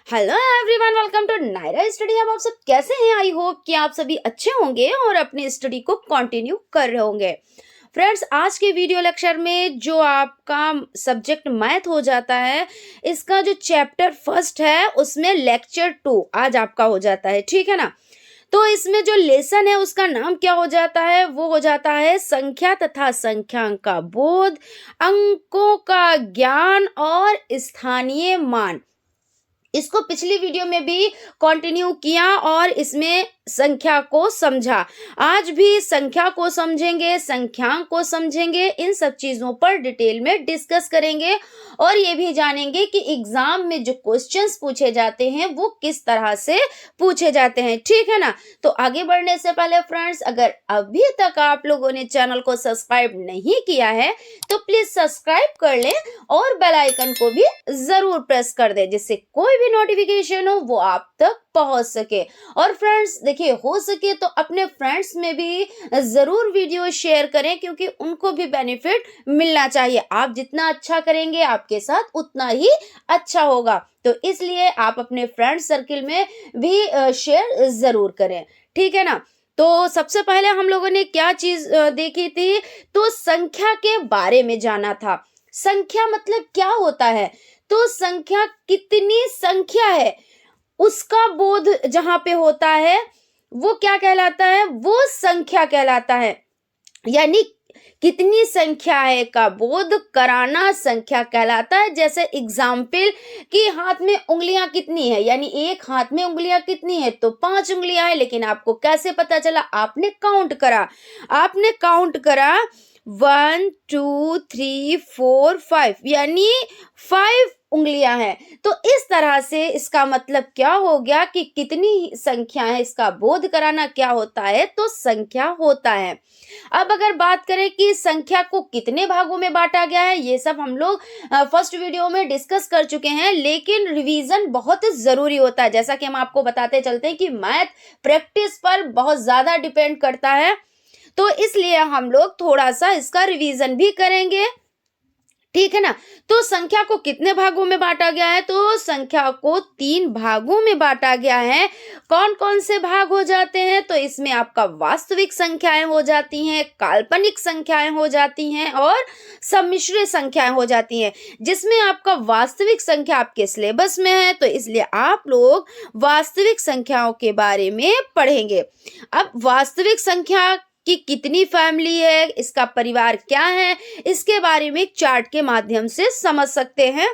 Hello everyone, welcome to Naira study hub. आप सब कैसे हैं? आई होप कि आप सभी अच्छे होंगे और अपनी स्टडी को कंटिन्यू कर रहे होंगे। फ्रेंड्स, आज के वीडियो लेक्चर में जो आपका सब्जेक्ट मैथ हो जाता है, इसका जो चैप्टर फर्स्ट है उसमें लेक्चर 2 आज आपका हो जाता है, ठीक है ना। तो इसमें जो लेसन है उसका नाम क्या हो जाता है? वो हो जाता है संख्या तथा संख्यांक का बोध, अंकों का ज्ञान और स्थानीय मान। इसको पिछली वीडियो में भी कंटिन्यू किया और इसमें संख्या को समझा। आज भी संख्या को समझेंगे, संख्यांक को समझेंगे, इन सब चीजों पर डिटेल में डिस्कस करेंगे और ये भी जानेंगे कि एग्जाम में जो क्वेश्चंस पूछे जाते हैं वो किस तरह से पूछे जाते हैं, ठीक है ना। तो आगे बढ़ने से पहले फ्रेंड्स, अगर अभी तक आप लोगों ने चैनल को सब्सक्राइब नहीं किया है तो प्लीज सब्सक्राइब कर लें और बेल आइकन को भी जरूर प्रेस कर दें, जिससे कोई भी नोटिफिकेशन हो वो आप तक पहुंच सके। और फ्रेंड्स देखिए, हो सके तो अपने फ्रेंड्स में भी जरूर वीडियो शेयर करें, क्योंकि उनको भी बेनिफिट मिलना चाहिए। आप जितना अच्छा करेंगे आपके साथ उतना ही अच्छा होगा, तो इसलिए आप अपने फ्रेंड सर्किल में भी शेयर जरूर करें, ठीक है ना। तो सबसे पहले हम लोगों ने क्या चीज देखी थी? तो संख्या के बारे में जाना था। संख्या मतलब क्या होता है? तो संख्या, कितनी संख्या है उसका बोध जहां पे होता है वो क्या कहलाता है? वो संख्या कहलाता है। यानी कितनी संख्या है का बोध कराना संख्या कहलाता है। जैसे एग्जाम्पल कि हाथ में उंगलियां कितनी है, यानी एक हाथ में उंगलियां कितनी है? तो 5 उंगलियां है। लेकिन आपको कैसे पता चला? आपने काउंट करा, 1 2 3 4 5, यानी 5 उंगलियां हैं। तो इस तरह से इसका मतलब क्या हो गया कि कितनी संख्या है, इसका बोध कराना क्या होता है? तो संख्या होता है। अब अगर बात करें कि संख्या को कितने भागों में बांटा गया है, ये सब हम लोग फर्स्ट वीडियो में डिस्कस कर चुके हैं, लेकिन रिवीजन बहुत जरूरी होता है। जैसा कि हम आपको बताते चलते हैं कि मैथ प्रैक्टिस पर बहुत ज्यादा डिपेंड करता है, तो इसलिए हम लोग थोड़ा सा इसका रिवीजन भी करेंगे, ठीक है ना। तो संख्या को कितने भागों में बांटा गया है? तो संख्या को 3 भागों में बांटा गया है। कौन कौन से भाग हो जाते हैं? तो इसमें आपका वास्तविक संख्याएं हो जाती हैं, काल्पनिक संख्याएं हो जाती हैं और सम्मिश्र संख्याएं हो जाती हैं। जिसमें आपका वास्तविक संख्या आपके सिलेबस में है, तो इसलिए आप लोग वास्तविक संख्याओं के बारे में पढ़ेंगे। अब वास्तविक संख्या कि कितनी फैमिली है, इसका परिवार क्या है, इसके बारे में एक चार्ट के माध्यम से समझ सकते हैं।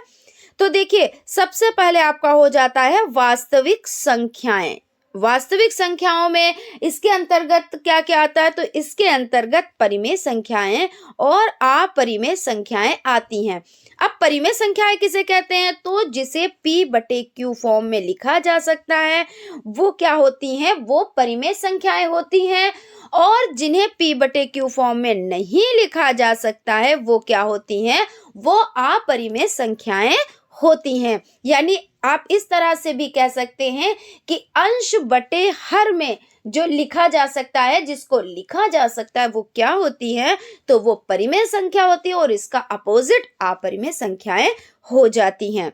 तो देखिए, सबसे पहले आपका हो जाता है वास्तविक संख्याएं। वास्तविक संख्याओं में इसके अंतर्गत क्या क्या आता है? तो इसके अंतर्गत परिमेय संख्याएं और अपरिमेय संख्याएं आती हैं। अब परिमेय संख्याएं किसे कहते हैं? तो जिसे p/q फॉर्म में लिखा जा सकता है वो क्या होती हैं? वो परिमेय संख्याएं होती हैं। और जिन्हें p/q फॉर्म में नहीं लिखा जा सकता है वो क्या होती हैं? वो अपरिमेय संख्याएं होती हैं। यानी आप इस तरह से भी कह सकते हैं कि अंश बटे हर में जो लिखा जा सकता है, जिसको लिखा जा सकता है, वो क्या होती है? तो वो परिमेय संख्या होती है और इसका अपोजिट अपरिमेय संख्याएं हो जाती हैं।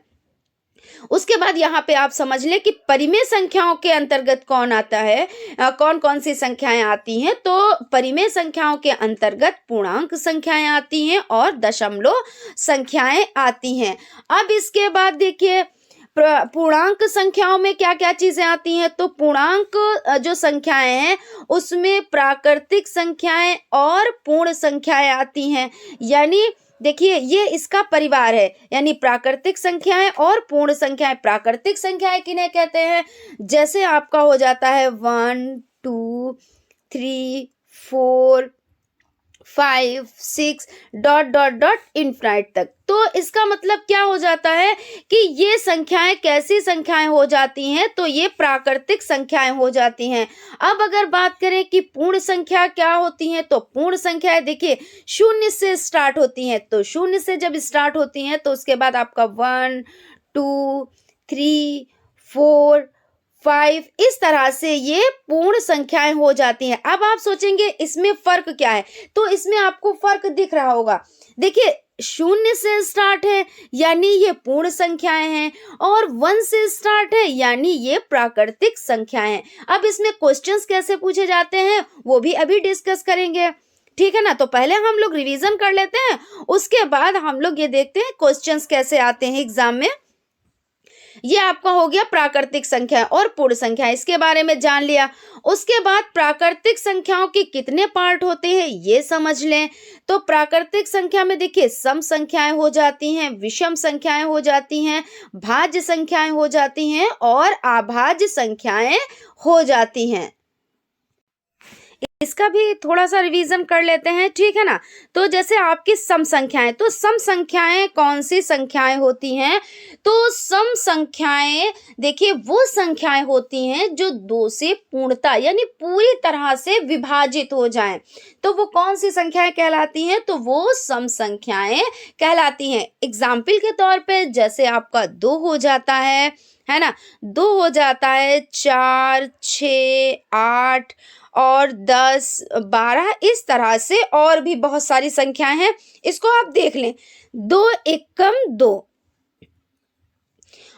उसके बाद यहाँ पे आप समझ लें कि परिमेय संख्याओं के अंतर्गत कौन आता है, कौन कौन सी संख्याएं आती हैं। तो परिमेय संख्याओं के अंतर्गत पूर्णांक संख्याएं आती हैं और दशमलव संख्याएं आती हैं। अब इसके बाद देखिए, पूर्णांक संख्याओं में क्या क्या चीजें आती हैं? तो पूर्णांक जो संख्याएं हैं उसमें प्राकृतिक संख्याएं और पूर्ण संख्याएं आती हैं। यानी देखिए, ये इसका परिवार है, यानी प्राकृतिक संख्याएं और पूर्ण संख्याएं। प्राकृतिक संख्याएं किन्हें कहते हैं? जैसे आपका हो जाता है 1 2 3 4 5 6 डॉट डॉट डॉट इनफाइनाइट तक। तो इसका मतलब क्या हो जाता है कि ये संख्याएं कैसी संख्याएं हो जाती हैं? तो ये प्राकृतिक संख्याएं हो जाती हैं। अब अगर बात करें कि पूर्ण संख्या क्या होती हैं, तो पूर्ण संख्याएं देखिए शून्य से स्टार्ट होती हैं। तो शून्य से जब स्टार्ट होती हैं तो उसके बाद आपका 1 2 3 4 5 इस तरह से ये पूर्ण संख्याएं हो जाती हैं। अब आप सोचेंगे इसमें फर्क क्या है, तो इसमें आपको फर्क दिख रहा होगा। देखिए, शून्य से स्टार्ट है यानी ये पूर्ण संख्याएं हैं, और 1 से स्टार्ट है यानी ये प्राकृतिक संख्याएं हैं। अब इसमें क्वेश्चंस कैसे पूछे जाते हैं वो भी अभी डिस्कस करेंगे, ठीक है ना। तो पहले हम लोग रिवीजन कर लेते हैं, उसके बाद हम लोग ये देखते हैं क्वेश्चंस कैसे आते हैं एग्जाम में। ये आपका हो गया प्राकृतिक संख्या और पूर्ण संख्या, इसके बारे में जान लिया। उसके बाद प्राकृतिक संख्याओं के कितने पार्ट होते हैं ये समझ लें। तो प्राकृतिक संख्या में देखिए सम संख्याएं हो जाती हैं, विषम संख्याएं हो जाती हैं, भाज्य संख्याएं हो जाती हैं और अभाज्य संख्याएं हो जाती हैं। इसका भी थोड़ा सा रिवीजन कर लेते हैं, ठीक है ना। तो जैसे आपकी सम संख्याएं, तो सम संख्याएं कौन सी संख्याएं होती हैं, तो सम संख्याएं देखिए वो संख्याएं होती हैं जो 2 से पूर्णता यानी पूरी तरह से विभाजित हो जाएं। तो वो कौन सी संख्याएं कहलाती हैं, तो वो सम संख्याएं कहलाती हैं। एग्जाम्पल के तौर पे जैसे आपका 2 हो जाता है ना, 2 हो जाता है, 4, 6, 8 और 10, 12, इस तरह से और भी बहुत सारी संख्याएं हैं। इसको आप देख लें, 2 एकम 2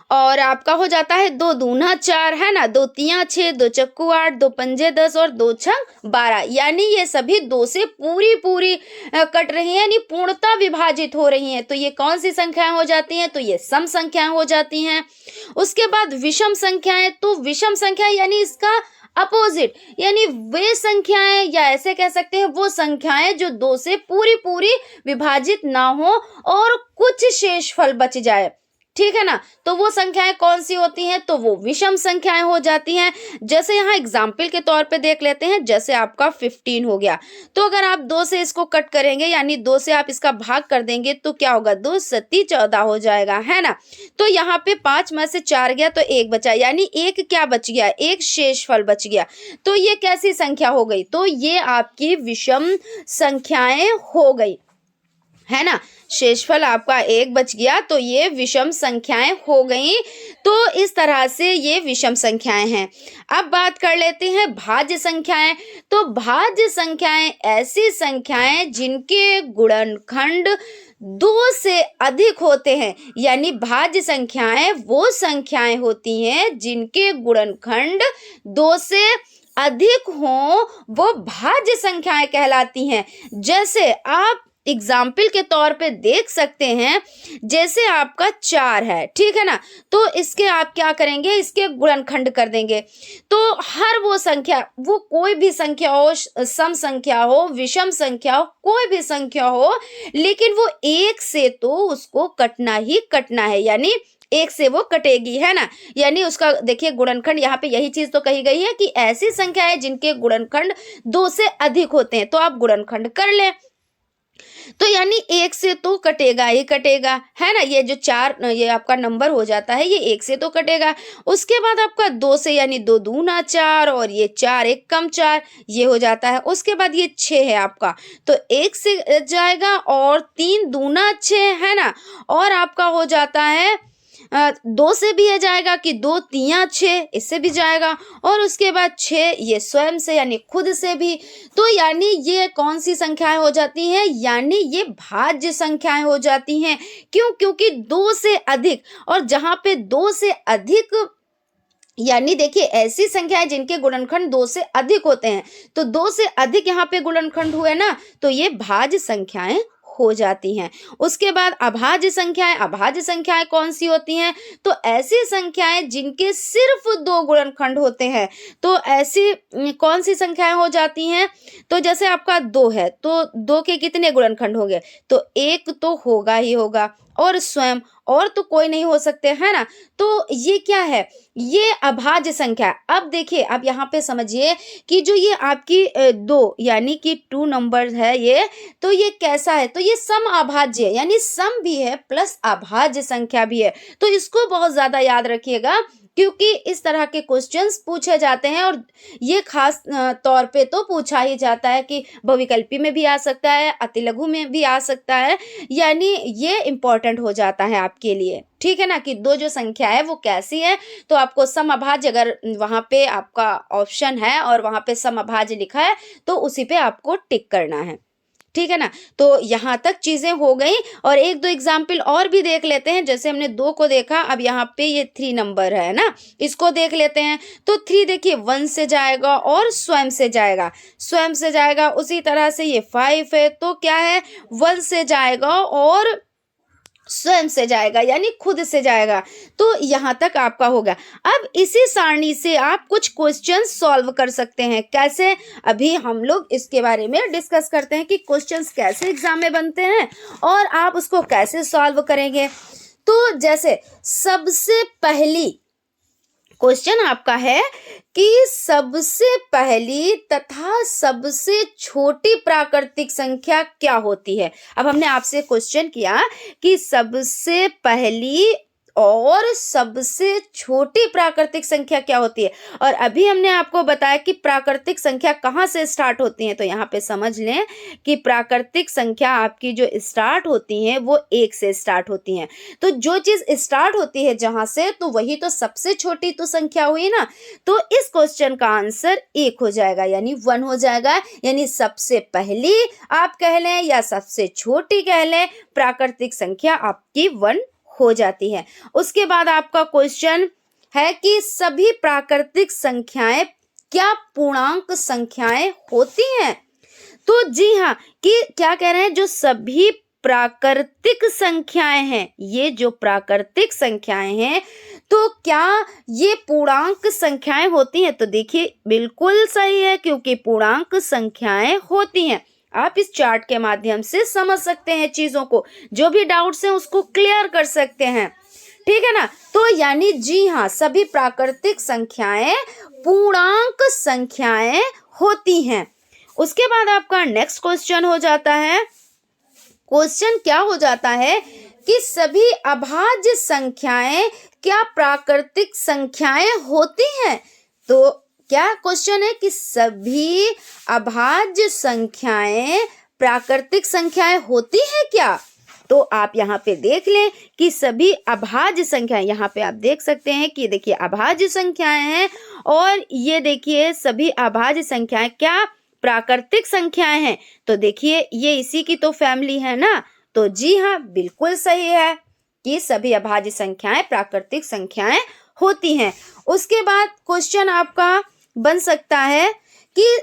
और आपका हो जाता है 2 दूना 4, है ना, 2 तिया 6, 2 चक्कू 8, 2 पंजे 10 और 2 छंग 12, यानी ये सभी 2 से पूरी कट रही हैं, यानी पूर्णता विभाजित हो रही हैं। तो ये कौन सी संख्याएं हो जाती हैं, तो ये सम संख्याएं हो जाती हैं। उसके बाद विषम संख्याएं, तो विषम संख्या यानी इसका अपोजिट, यानी वे संख्याएं या ऐसे कह सकते हैं वो संख्याएं जो 2 से पूरी विभाजित ना हो और कुछ शेषफल बच जाए, ठीक है ना। तो वो संख्याएं कौन सी होती हैं, तो वो विषम संख्याएं हो जाती हैं। जैसे यहाँ एग्जाम्पल के तौर पे देख लेते हैं, जैसे आपका 15 हो गया, तो अगर आप 2 से इसको कट करेंगे यानी 2 से आप इसका भाग कर देंगे तो क्या होगा, 2 सत्ती 14 हो जाएगा, है ना। तो यहाँ पे 5 में से 4 गया तो 1 बचा, यानी 1 क्या बच गया, 1 शेषफल बच गया। तो ये कैसी संख्या हो गई, तो ये आपकी विषम संख्याएं हो गई, है ना। शेषफल आपका 1 बच गया तो ये विषम संख्याएं हो गई। तो इस तरह से ये विषम संख्याएं हैं। अब बात कर लेते हैं भाज्य संख्याएं। तो भाज्य संख्याएं ऐसी संख्याएं जिनके गुणनखंड 2 से अधिक होते हैं, यानी भाज्य संख्याएं वो संख्याएं होती हैं जिनके गुणनखंड 2 से अधिक हों, वो भाज्य संख्याएं कहलाती हैं। जैसे आप एग्जाम्पल के तौर पे देख सकते हैं, जैसे आपका 4 है, ठीक है ना, तो इसके आप क्या करेंगे, इसके गुणनखंड कर देंगे। तो हर वो संख्या, वो कोई भी संख्या हो, सम संख्या हो, विषम संख्या हो, कोई भी संख्या हो, लेकिन वो 1 से तो उसको कटना ही कटना है, यानी 1 से वो कटेगी, है ना। यानी उसका देखिए गुणनखंड, यहाँ पे यही चीज तो कही गई है कि ऐसी संख्या है जिनके गुणनखंड 2 से अधिक होते हैं। तो आप गुणनखंड कर लें, तो यानी 1 से तो कटेगा ही कटेगा, है ना। ये जो 4 ये आपका नंबर हो जाता है, ये 1 से तो कटेगा। उसके बाद आपका 2 से, यानी 2 दूना 4 और ये 4 1 कम 4, ये हो जाता है। उसके बाद ये 6 है आपका, तो 1 से जाएगा और 3 दूना 6, है ना। और आपका हो जाता है 2 से भी जाएगा कि 2 तिया 6, इससे भी जाएगा। और उसके बाद 6 ये स्वयं से यानी खुद से भी। तो यानी ये कौन सी संख्याएं हो जाती हैं, यानी ये भाज्य संख्याएं हो जाती हैं। क्यों, क्योंकि 2 से अधिक, और जहां पे 2 से अधिक यानी देखिए ऐसी संख्याएं जिनके गुणनखंड 2 से अधिक होते हैं, तो 2 से अधिक यहाँ पे गुणनखंड हुए ना, तो ये भाज्य संख्याएं हो जाती हैं। उसके बाद अभाज्य संख्याएं, अभाज्य संख्याएं कौन सी होती हैं, तो ऐसी संख्याएं जिनके सिर्फ 2 गुणनखंड होते हैं। तो ऐसी कौन सी संख्याएं हो जाती हैं, तो जैसे आपका 2 है, तो 2 के कितने गुणनखंड होंगे, तो 1 तो होगा ही होगा, और स्वयं, और तो कोई नहीं हो सकते, है ना। तो ये क्या है, ये अभाज्य संख्या। अब देखिए, अब यहाँ पे समझिए कि जो ये आपकी 2 यानी कि 2 नंबर है ये, तो ये कैसा है, तो ये सम अभाज्य है, यानी सम भी है प्लस अभाज्य संख्या भी है। तो इसको बहुत ज्यादा याद रखिएगा, क्योंकि इस तरह के क्वेश्चंस पूछे जाते हैं और ये खास तौर पे तो पूछा ही जाता है कि बहुविकल्पी में भी आ सकता है, अतिलघु में भी आ सकता है, यानी ये इम्पोर्टेंट हो जाता है आपके लिए, ठीक है ना, कि दो जो संख्या है वो कैसी है। तो आपको समअभाज्य, अगर वहाँ पे आपका ऑप्शन है और वहाँ पे समअभाज्य लिखा है तो उसी पे आपको टिक करना है, ठीक है ना। तो यहाँ तक चीजें हो गई और एक दो एग्जाम्पल और भी देख लेते हैं। जैसे हमने 2 को देखा, अब यहाँ पे ये 3 नंबर है ना, इसको देख लेते हैं। तो 3 देखिए 1 से जाएगा और स्वयं से जाएगा, स्वयं से जाएगा। उसी तरह से ये 5 है तो क्या है, 1 से जाएगा और स्वयं से जाएगा, यानी खुद से जाएगा। तो यहाँ तक आपका होगा। अब इसी सारणी से आप कुछ क्वेश्चन सॉल्व कर सकते हैं। कैसे, अभी हम लोग इसके बारे में डिस्कस करते हैं कि क्वेश्चंस कैसे एग्जाम में बनते हैं और आप उसको कैसे सॉल्व करेंगे। तो जैसे सबसे पहली क्वेश्चन आपका है कि सबसे पहली तथा सबसे छोटी प्राकृतिक संख्या क्या होती है। अब हमने आपसे क्वेश्चन किया कि सबसे पहली और सबसे छोटी प्राकृतिक संख्या क्या होती है, और अभी हमने आपको बताया कि प्राकृतिक संख्या कहाँ से स्टार्ट होती है। तो यहाँ पे समझ लें कि प्राकृतिक संख्या आपकी जो स्टार्ट होती है वो 1 से स्टार्ट होती हैं। तो जो चीज स्टार्ट होती है जहां से, तो वही तो सबसे छोटी तो संख्या हुई ना। तो इस क्वेश्चन का आंसर 1 हो जाएगा, यानी 1 हो जाएगा। यानी सबसे पहली आप कह लें या सबसे छोटी कह लें, प्राकृतिक संख्या आपकी 1 हो जाती है। उसके बाद आपका क्वेश्चन है कि सभी प्राकृतिक संख्याएं क्या पूर्णांक संख्याएं होती हैं। तो जी हाँ, कि क्या कह रहे हैं, जो सभी प्राकृतिक संख्याएं हैं, ये जो प्राकृतिक संख्याएं हैं तो क्या ये पूर्णांक संख्याएं होती हैं। तो देखिए बिल्कुल सही है, क्योंकि पूर्णांक संख्याएं होती हैं। आप इस चार्ट के माध्यम से समझ सकते हैं चीजों को, जो भी डाउट्स हैं उसको क्लियर कर सकते हैं, ठीक है ना। तो यानी जी हाँ, सभी प्राकृतिक संख्याएं पूर्णांक संख्याएं होती हैं। उसके बाद आपका नेक्स्ट क्वेश्चन हो जाता है, क्वेश्चन क्या हो जाता है कि सभी अभाज्य संख्याएं क्या प्राकृतिक संख्याएं होती हैं। तो क्या क्वेश्चन है कि सभी अभाज्य संख्याएं प्राकृतिक संख्याएं होती हैं क्या। तो आप यहाँ पे देख लें कि सभी अभाज्य संख्याएं, यहाँ पे आप देख सकते हैं कि देखिए अभाज्य संख्याएं हैं और ये देखिए सभी अभाज्य संख्याएं क्या प्राकृतिक संख्याएं हैं। तो देखिए ये इसी की तो फैमिली है ना। तो जी हाँ, बिल्कुल सही है कि सभी अभाज्य संख्याएं प्राकृतिक संख्याएं होती हैं। उसके बाद क्वेश्चन आपका बन सकता है कि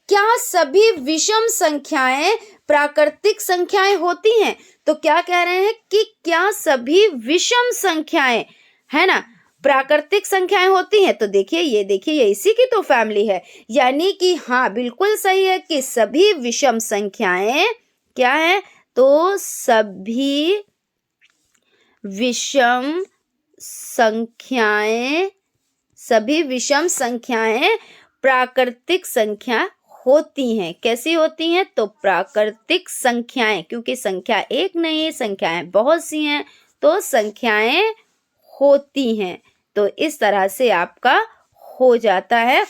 क्या सभी विषम संख्याएं प्राकृतिक संख्याएं होती हैं। तो क्या कह रहे हैं कि क्या सभी विषम संख्याएं, है ना, प्राकृतिक संख्याएं होती हैं। तो देखिए ये इसी की तो फैमिली है, यानी कि हाँ बिल्कुल सही है कि सभी विषम संख्याएं क्या है, तो सभी विषम संख्याएं प्राकृतिक संख्या होती हैं। कैसी होती हैं, तो प्राकृतिक संख्याएं, क्योंकि संख्या एक नहीं, संख्याएं बहुत सी हैं, तो संख्याएं होती हैं। तो इस तरह से आपका हो जाता है।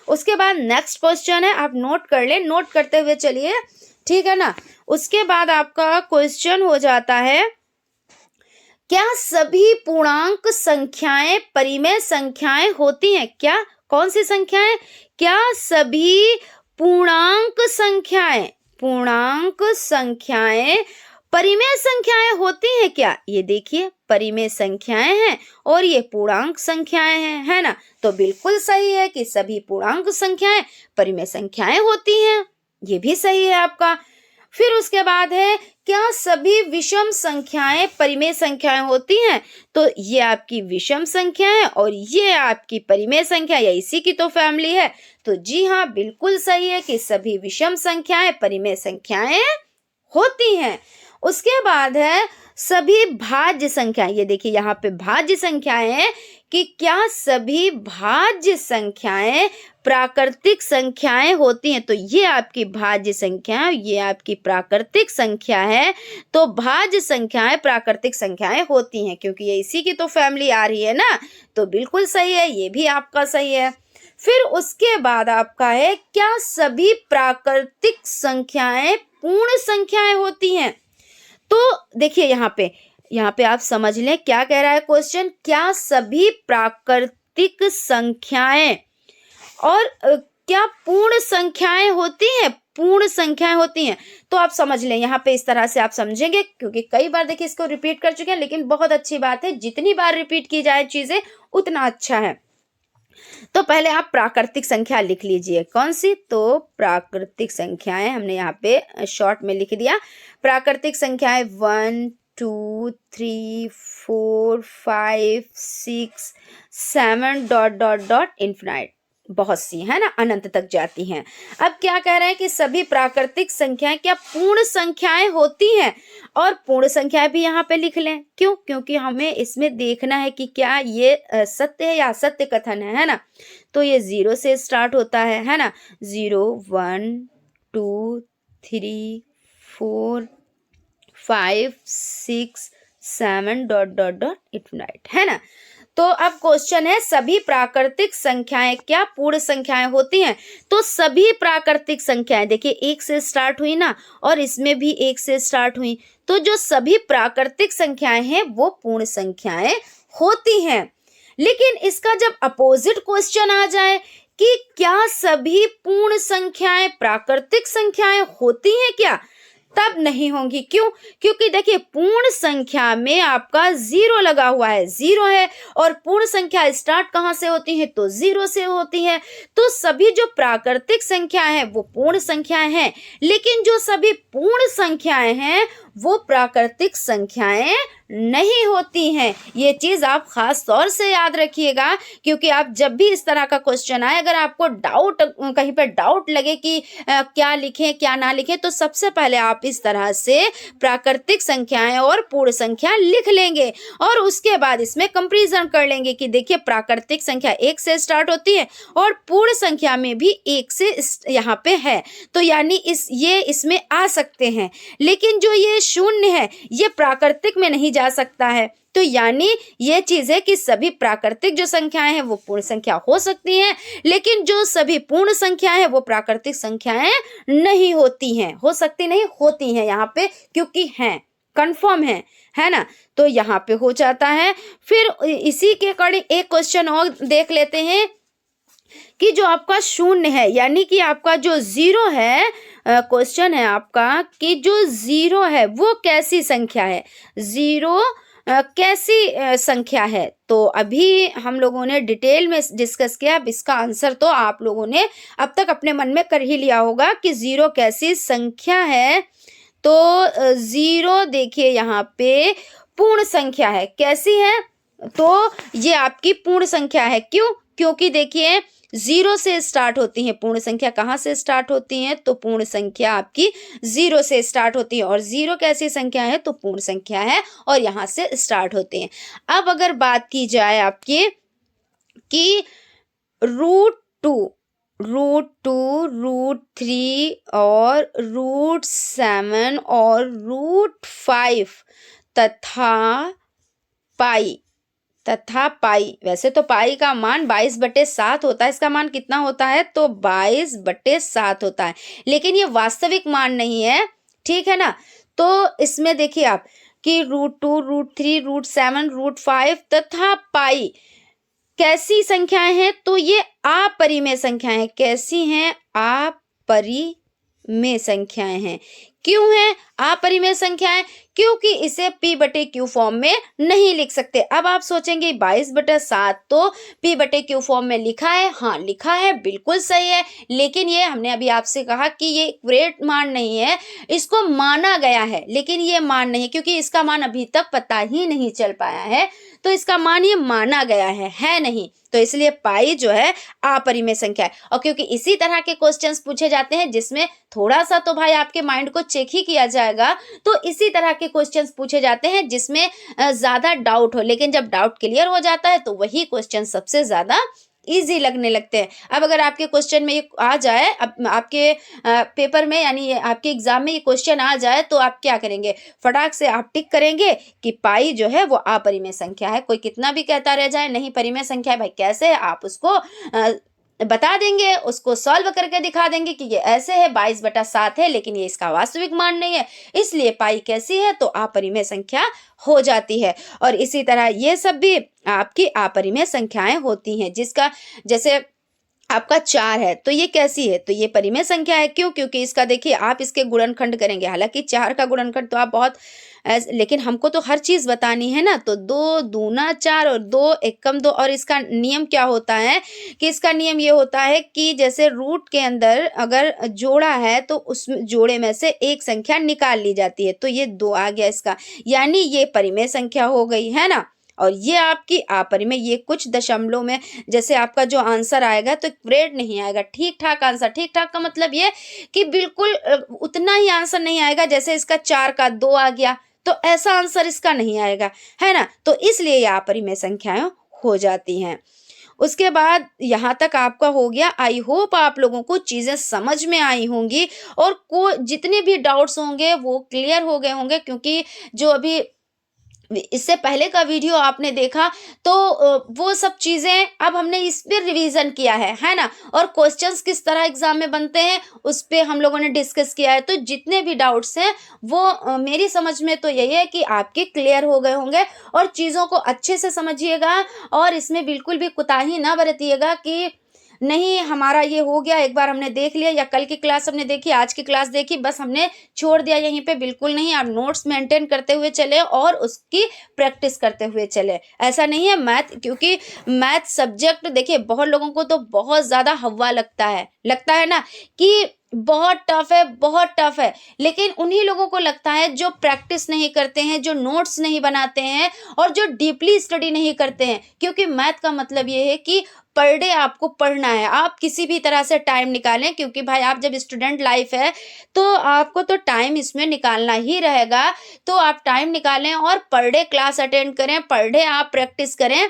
उसके बाद नेक्स्ट क्वेश्चन है, आप नोट कर लें, नोट करते हुए चलिए, ठीक है ना। उसके बाद आपका क्वेश्चन हो जाता है, क्या सभी पूर्णांक संख्याएं परिमेय संख्याएं होती हैं। क्या, कौन सी संख्याएं, क्या सभी पूर्णांक संख्याएं परिमेय संख्याएं होती हैं क्या। ये देखिए परिमेय संख्याएं हैं और ये पूर्णांक संख्याएं हैं, है ना। तो बिल्कुल सही है कि सभी पूर्णांक संख्याएं परिमेय संख्याएं होती हैं, ये भी सही है आपका। फिर उसके बाद है, क्या सभी विषम संख्याएं परिमेय संख्याएं होती हैं। तो ये आपकी विषम संख्या है और ये आपकी परिमेय संख्या, या इसी की तो फैमिली है। तो जी हाँ, बिल्कुल सही है कि सभी विषम संख्याएं परिमेय संख्याएं होती हैं। उसके बाद है सभी भाज्य संख्याएं, ये देखिए यहाँ पे भाज्य संख्याएं हैं कि क्या सभी भाज्य संख्याएं प्राकृतिक संख्याएं होती हैं। तो ये आपकी भाज्य संख्या, ये आपकी प्राकृतिक संख्या है। तो भाज्य संख्याएं प्राकृतिक संख्याएं होती हैं, क्योंकि ये इसी की तो फैमिली आ रही है ना। तो बिल्कुल सही है, ये भी आपका सही है। फिर उसके बाद आपका है, क्या सभी प्राकृतिक संख्याएं पूर्ण संख्याएं होती हैं? तो देखिए यहाँ पे आप समझ लें क्या कह रहा है क्वेश्चन, क्या सभी प्राकृतिक संख्याएं और क्या पूर्ण संख्याएं होती हैं? पूर्ण संख्याएं होती हैं। तो आप समझ लें यहाँ पे इस तरह से आप समझेंगे, क्योंकि कई बार देखिए इसको रिपीट कर चुके हैं, लेकिन बहुत अच्छी बात है, जितनी बार रिपीट की जाए चीजें उतना अच्छा है। तो पहले आप प्राकृतिक संख्या लिख लीजिए, कौन सी? तो प्राकृतिक संख्याएं हमने यहाँ पे शॉर्ट में लिख दिया। प्राकृतिक संख्याएं 1 2 3 4 5 6 7 डॉट डॉट डॉट इन्फिनाइट, बहुत सी है ना, अनंत तक जाती हैं। अब क्या कह रहे हैं कि सभी प्राकृतिक संख्याएं क्या पूर्ण संख्याएं होती हैं? और पूर्ण संख्याएं भी यहाँ पे लिख लें, क्यों? क्योंकि हमें इसमें देखना है कि क्या ये सत्य है या असत्य कथन है ना। तो ये 0 से स्टार्ट होता है ना, 0 1 2 3 4 5 6 7 डॉट डॉट डॉट इन्फिनाइट, है ना। तो अब क्वेश्चन है, सभी प्राकृतिक संख्याएं क्या पूर्ण संख्याएं होती हैं? तो सभी प्राकृतिक संख्याएं देखिए 1 से स्टार्ट हुई ना, और इसमें भी 1 से स्टार्ट हुई, तो जो सभी प्राकृतिक संख्याएं हैं वो पूर्ण संख्याएं होती हैं। लेकिन इसका जब अपोजिट क्वेश्चन आ जाए कि क्या सभी पूर्ण संख्याएं प्राकृतिक संख्याएं होती हैं क्या, तब नहीं होंगी। क्यों? क्योंकि देखिए पूर्ण संख्या में आपका 0 लगा हुआ है, 0 है, और पूर्ण संख्या स्टार्ट कहाँ से होती है? तो 0 से होती है। तो सभी जो प्राकृतिक संख्याएं हैं वो पूर्ण संख्याएं हैं, लेकिन जो सभी पूर्ण संख्याएं हैं वो प्राकृतिक संख्याएं नहीं होती हैं। ये चीज आप खास तौर से याद रखिएगा, क्योंकि आप जब भी इस तरह का क्वेश्चन आए, अगर आपको डाउट, कहीं पर डाउट लगे कि क्या लिखें क्या ना लिखें, तो सबसे पहले आप इस तरह से प्राकृतिक संख्याएं और पूर्ण संख्या लिख लेंगे, और उसके बाद इसमें कंपैरिजन कर लेंगे कि देखिए प्राकृतिक संख्या 1 से स्टार्ट होती है और पूर्ण संख्या में भी 1 से यहाँ पे है, तो यानी ये इसमें आ सकते हैं। लेकिन जो ये 0 है ये प्राकृतिक में नहीं जा सकता है। तो यानी ये चीज है कि सभी प्राकृतिक जो संख्याएं हैं वो पूर्ण संख्या हो सकती हैं, लेकिन जो सभी पूर्ण संख्याएं हैं वो प्राकृतिक संख्याएं नहीं होती हैं। हो सकती नहीं, होती हैं यहाँ पे, क्योंकि हैं, कंफर्म है ना। तो यहाँ पे हो जाता है। फिर इसी के अकॉर्डिंग एक क्वेश्चन और देख लेते हैं कि जो आपका 0 है, यानी कि आपका जो 0 है, क्वेश्चन है आपका कि जो 0 है वो कैसी संख्या है, 0 कैसी संख्या है। तो अभी हम लोगों ने डिटेल में डिस्कस किया, अब इसका आंसर तो आप लोगों ने अब तक अपने मन में कर ही लिया होगा कि 0 कैसी संख्या है। तो 0 देखिए यहाँ पे पूर्ण संख्या है। कैसी है? तो ये आपकी पूर्ण संख्या है। क्यों? क्योंकि देखिए 0 से स्टार्ट होती है पूर्ण संख्या। कहाँ से स्टार्ट होती है? तो पूर्ण संख्या आपकी 0 से स्टार्ट होती है, और 0 कैसी संख्या है? तो पूर्ण संख्या है, और यहाँ से स्टार्ट होते हैं। अब अगर बात की जाए आपकी कि √2, √3 और √7 और √5 तथा पाई, वैसे तो पाई का मान 22/7 होता है, इसका मान कितना होता है? तो 22/7 होता है, लेकिन ये वास्तविक मान नहीं है, ठीक है ना। तो इसमें देखिए आप कि √2, √3, √7, √5 तथा पाई कैसी संख्याएं हैं? तो ये अपरिमेय संख्याएं हैं। कैसी हैं? अपरिमेय संख्याएं हैं। क्यों है अपरिमेय संख्याएं? क्योंकि इसे p/q फॉर्म में नहीं लिख सकते। अब आप सोचेंगे 22/7 तो p/q फॉर्म में लिखा है। हाँ लिखा है, बिल्कुल सही है, लेकिन ये हमने अभी आपसे कहा कि ये एक्यूरेट मान नहीं है, इसको माना गया है, लेकिन ये मान नहीं, क्योंकि इसका मान अभी तक पता ही नहीं चल पाया है, तो इसका मान ये माना गया है नहीं। तो इसलिए पाई जो है अपरिमेय संख्या है। और क्योंकि इसी तरह के क्वेश्चंस पूछे जाते हैं जिसमें थोड़ा सा तो भाई आपके माइंड को चेक ही किया जाएगा, तो इसी तरह के क्वेश्चंस पूछे जाते हैं जिसमें ज्यादा डाउट हो, लेकिन जब डाउट क्लियर हो जाता है तो वही क्वेश्चन सबसे ज्यादा ईजी लगने लगते हैं। अब अगर आपके क्वेश्चन में ये आ जाए, अब आपके पेपर में यानी आपके एग्जाम में ये क्वेश्चन आ जाए, तो आप क्या करेंगे, फटाक से आप टिक करेंगे कि पाई जो है वो अपरिमेय संख्या है। कोई कितना भी कहता रह जाए नहीं परिमेय संख्या है, भाई कैसे आप उसको बता देंगे, उसको सॉल्व करके दिखा देंगे कि ये ऐसे है, 22/7 है, लेकिन ये इसका वास्तविक मान नहीं है, इसलिए पाई कैसी है, तो अपरिमेय संख्या हो जाती है। और इसी तरह ये सब भी आपकी अपरिमेय संख्याएं होती हैं, जिसका जैसे आपका 4 है तो ये कैसी है, तो ये परिमेय संख्या है। क्यों? क्योंकि इसका देखिए आप इसके गुणनखंड करेंगे, हालांकि 4 का गुणनखंड तो आप बहुत लेकिन हमको तो हर चीज बतानी है ना, तो 2 दूना 4 और 2 एकम 2। और इसका नियम क्या होता है कि इसका नियम ये होता है कि जैसे रूट के अंदर अगर जोड़ा है तो उस जोड़े में से एक संख्या निकाल ली जाती है, तो ये 2 आ गया इसका, यानी ये परिमेय संख्या हो गई है ना। और ये आपकी अपरिमेय, ये कुछ दशमलव में जैसे आपका जो आंसर आएगा तो ग्रेड नहीं आएगा, ठीक ठाक आंसर। ठीक ठाक का मतलब ये कि बिल्कुल उतना ही आंसर नहीं आएगा, जैसे इसका 4 का 2 आ गया तो ऐसा आंसर इसका नहीं आएगा, है ना। तो इसलिए ये अपरिमेय संख्याएं हो जाती हैं। उसके बाद यहाँ तक आपका हो गया। आई होप आप लोगों को चीज़ें समझ में आई होंगी और जितने भी डाउट्स होंगे वो क्लियर हो गए होंगे, क्योंकि जो अभी इससे पहले का वीडियो आपने देखा तो वो सब चीज़ें अब हमने इस पर रिवीजन किया है ना। और क्वेश्चंस किस तरह एग्जाम में बनते हैं उस पे हम लोगों ने डिस्कस किया है। तो जितने भी डाउट्स हैं वो मेरी समझ में तो यही है कि आपके क्लियर हो गए होंगे। और चीज़ों को अच्छे से समझिएगा और इसमें बिल्कुल भी कुताही ना बरतिएगा कि नहीं हमारा ये हो गया, एक बार हमने देख लिया, या कल की क्लास हमने देखी, आज की क्लास देखी, बस हमने छोड़ दिया यहीं पे। बिल्कुल नहीं, आप नोट्स मेंटेन करते हुए चले और उसकी प्रैक्टिस करते हुए चले। ऐसा नहीं है मैथ, क्योंकि मैथ सब्जेक्ट देखिए बहुत लोगों को तो बहुत ज़्यादा हवा लगता है ना कि बहुत टफ है, बहुत टफ है। लेकिन उन्हीं लोगों को लगता है जो प्रैक्टिस नहीं करते हैं, जो नोट्स नहीं बनाते हैं और जो डीपली स्टडी नहीं करते हैं। क्योंकि मैथ का मतलब ये है कि पर डे आपको पढ़ना है, आप किसी भी तरह से टाइम निकालें, क्योंकि भाई आप जब स्टूडेंट लाइफ है तो आपको तो टाइम इसमें निकालना ही रहेगा। तो आप टाइम निकालें और पर डे क्लास अटेंड करें, पर डे आप प्रैक्टिस करें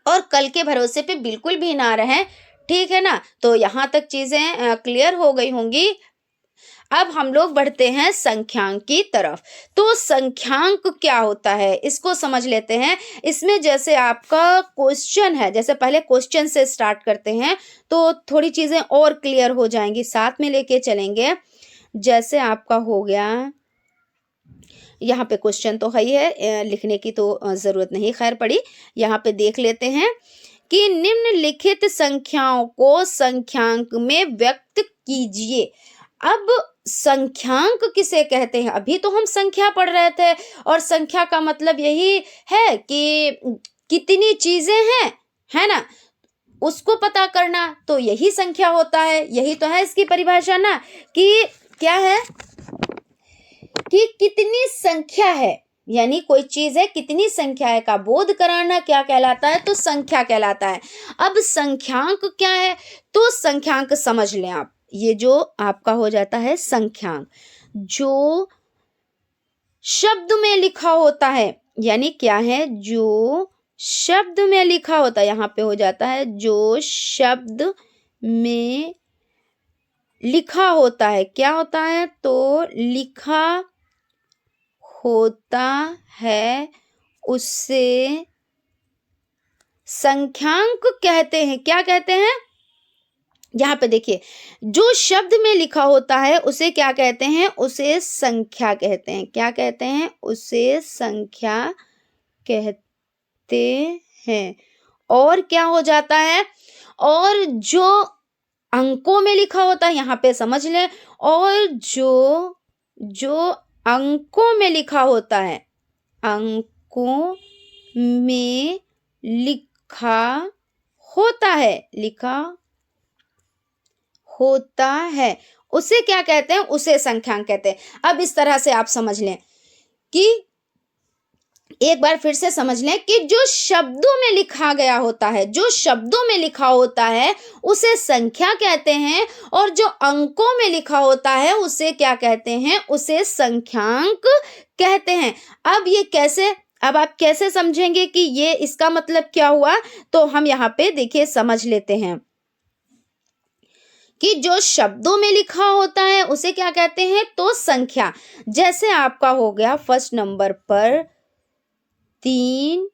और कल के भरोसे पे बिल्कुल भी ना रहें, ठीक है ना। तो यहाँ तक चीज़ें क्लियर हो गई होंगी। अब हम लोग बढ़ते हैं संख्यांक की तरफ। तो संख्यांक क्या होता है इसको समझ लेते हैं। इसमें जैसे आपका क्वेश्चन है, जैसे पहले क्वेश्चन से स्टार्ट करते हैं तो थोड़ी चीज़ें और क्लियर हो जाएंगी, साथ में लेके चलेंगे। जैसे आपका हो गया, यहाँ पे क्वेश्चन तो है ही है, लिखने की तो ज़रूरत नहीं खैर पड़ी। यहाँ पे देख लेते हैं कि निम्नलिखित संख्याओं को संख्यांक में व्यक्त कीजिए। अब संख्यांक किसे कहते हैं, अभी तो हम संख्या पढ़ रहे थे और संख्या का मतलब यही है कि कितनी चीजें हैं, है ना, उसको पता करना, तो यही संख्या होता है। यही तो है इसकी परिभाषा ना, कि क्या है कि कितनी संख्या है, यानी कोई चीज है कितनी संख्या है का बोध कराना क्या कहलाता है, तो संख्या कहलाता है। अब संख्यांक क्या है, तो संख्यांक समझ लें आप। ये जो आपका हो जाता है संख्यांक, जो शब्द में लिखा होता है, यानी क्या है, जो शब्द में लिखा होता है, यहाँ पे हो जाता है जो शब्द में लिखा होता है। क्या होता है, तो लिखा होता है उससे संख्यांक कहते हैं। क्या कहते हैं, यहाँ पे देखिए, जो शब्द में लिखा होता है उसे क्या कहते हैं, उसे संख्या कहते हैं। क्या कहते हैं, उसे संख्या कहते हैं। और क्या हो जाता है, और जो अंकों में लिखा होता है, यहाँ पे समझ लें, और जो अंकों में लिखा होता है, अंकों में लिखा होता है उसे क्या कहते हैं, उसे संख्यांक कहते हैं। अब इस तरह से आप समझ लें कि एक बार फिर से समझ लें कि जो शब्दों में लिखा गया होता है, जो शब्दों में लिखा होता है उसे संख्या कहते हैं, और जो अंकों में लिखा होता है उसे क्या कहते हैं, उसे संख्यांक कहते हैं। अब ये कैसे, अब आप कैसे समझेंगे कि ये इसका मतलब क्या हुआ, तो हम यहाँ पे देखिए समझ लेते हैं कि जो शब्दों में लिखा होता है उसे क्या कहते हैं, तो संख्या। जैसे आपका हो गया फर्स्ट नंबर पर 304,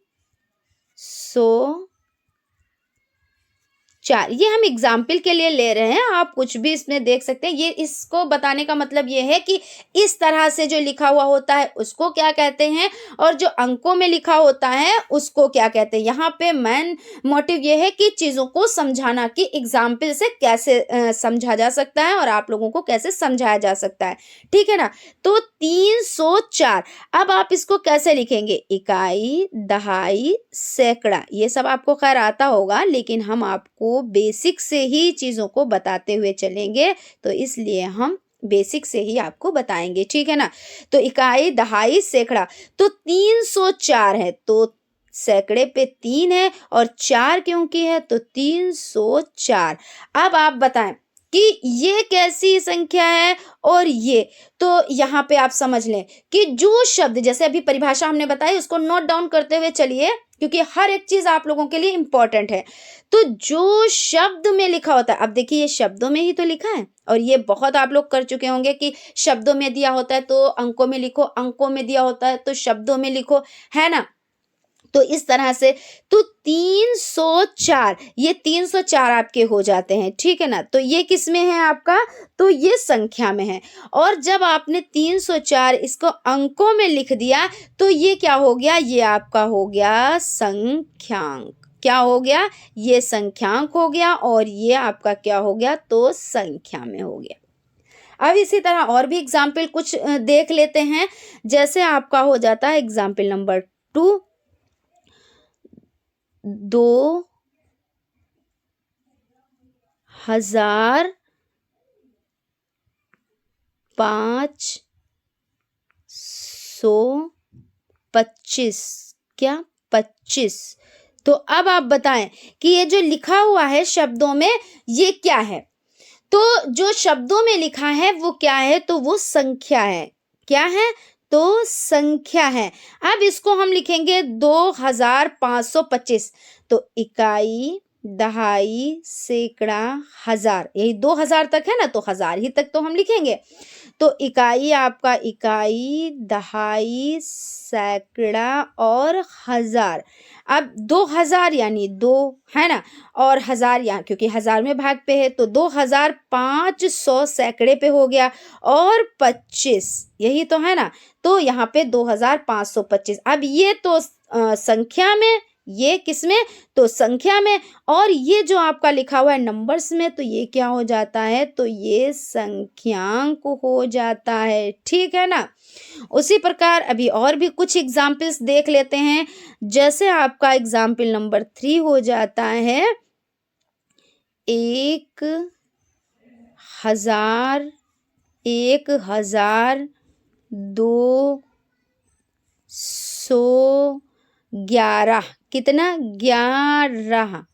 ये हम एग्जाम्पल के लिए ले रहे हैं, आप कुछ भी इसमें देख सकते हैं। ये इसको बताने का मतलब ये है कि इस तरह से जो लिखा हुआ होता है उसको क्या कहते हैं, और जो अंकों में लिखा होता है उसको क्या कहते हैं। यहाँ पे मेन मोटिव ये है कि चीज़ों को समझाना, कि एग्जाम्पल से कैसे समझा जा सकता है और आप लोगों को कैसे समझाया जा सकता है, ठीक है ना। तो 304, अब आप इसको कैसे लिखेंगे, इकाई, दहाई, सैकड़ा, ये सब आपको खैर आता होगा, लेकिन हम आपको बेसिक से ही चीज़ों को बताते हुए चलेंगे, तो इसलिए हम बेसिक से ही आपको बताएंगे, ठीक है ना। तो इकाई, दहाई, सैकड़ा, तो 304 है, तो सैकड़े पे 3 है और 4 क्योंकि है, तो 304। अब आप बताएं कि ये कैसी संख्या है, और ये, तो यहाँ पे आप समझ लें कि जो शब्द, जैसे अभी परिभाषा हमने बताई, उसको नोट डाउन करते हुए चलिए, क्योंकि हर एक चीज आप लोगों के लिए इंपॉर्टेंट है। तो जो शब्द में लिखा होता है, अब देखिए ये शब्दों में ही तो लिखा है, और ये बहुत आप लोग कर चुके होंगे कि शब्दों में दिया होता है तो अंकों में लिखो, अंकों में दिया होता है तो शब्दों में लिखो, है ना। तो इस तरह से, तो 304, ये 304 आपके हो जाते हैं, ठीक है ना। तो ये किस में है आपका, तो ये संख्या में है। और जब आपने 304 इसको अंकों में लिख दिया, तो ये क्या हो गया, ये आपका हो गया संख्यांक। क्या हो गया, ये संख्यांक हो गया, और ये आपका क्या हो गया, तो संख्या में हो गया। अब इसी तरह और भी एग्जाम्पल कुछ देख लेते हैं। जैसे आपका हो जाता है एग्जाम्पल नंबर 2, 2525, क्या 25। तो अब आप बताएं कि ये जो लिखा हुआ है शब्दों में, ये क्या है। तो जो शब्दों में लिखा है वो क्या है, तो वो संख्या है। क्या है, तो संख्या है। अब इसको हम लिखेंगे 2525। तो इकाई, दहाई, सैकड़ा, हजार, यही 2000 तक है ना, तो हजार ही तक तो हम लिखेंगे। तो इकाई आपका इकाई, दहाई, सैकड़ा और हजार। अब 2000 यानी 2, है ना, और हजार यहाँ क्योंकि हजार में भाग पे है, तो 2500 सैकड़े पे हो गया, और 25, यही तो है ना। तो यहाँ पे 2525। अब ये तो संख्या में, ये किसमें, तो संख्या में, और ये जो आपका लिखा हुआ है नंबर्स में, तो ये क्या हो जाता है, तो ये संख्यांक हो जाता है, ठीक है ना। उसी प्रकार अभी और भी कुछ एग्जाम्पल्स देख लेते हैं। जैसे आपका एग्जाम्पल नंबर 3 हो जाता है 1000, 1211, कितना, 11,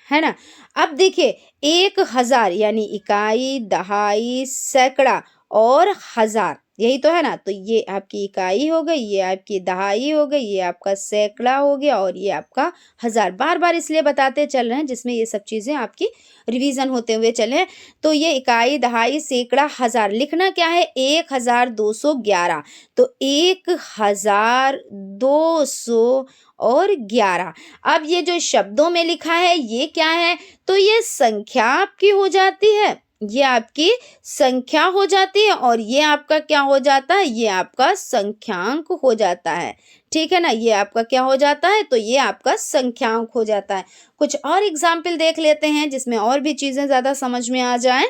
है ना। अब देखिए 1000 यानी इकाई, दहाई, सैकड़ा और हजार, यही तो है ना। तो ये आपकी इकाई हो गई, ये आपकी दहाई हो गई, ये आपका सैकड़ा हो गया, और ये आपका हजार। बार बार इसलिए बताते चल रहे हैं जिसमें ये सब चीजें आपकी रिवीजन होते हुए चले। तो ये इकाई, दहाई, सैकड़ा, हजार, लिखना क्या है, 1211। तो 1211। अब ये जो शब्दों में लिखा है ये क्या है, तो ये संख्या आपकी हो जाती है, ये आपकी संख्या हो जाती है, और ये आपका क्या हो जाता है, ये आपका संख्यांक हो जाता है, ठीक है ना। ये आपका क्या हो जाता है, तो ये आपका संख्यांक हो जाता है। कुछ और एग्जाम्पल देख लेते हैं जिसमें और भी चीजें ज्यादा समझ में आ जाएं।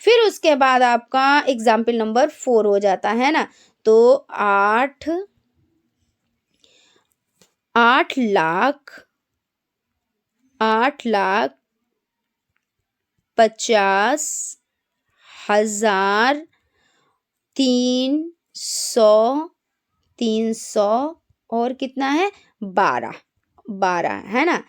फिर उसके बाद आपका एग्जाम्पल नंबर 4 हो जाता है ना। तो 8 लाख 50,000 300 और कितना है, 12 है ना,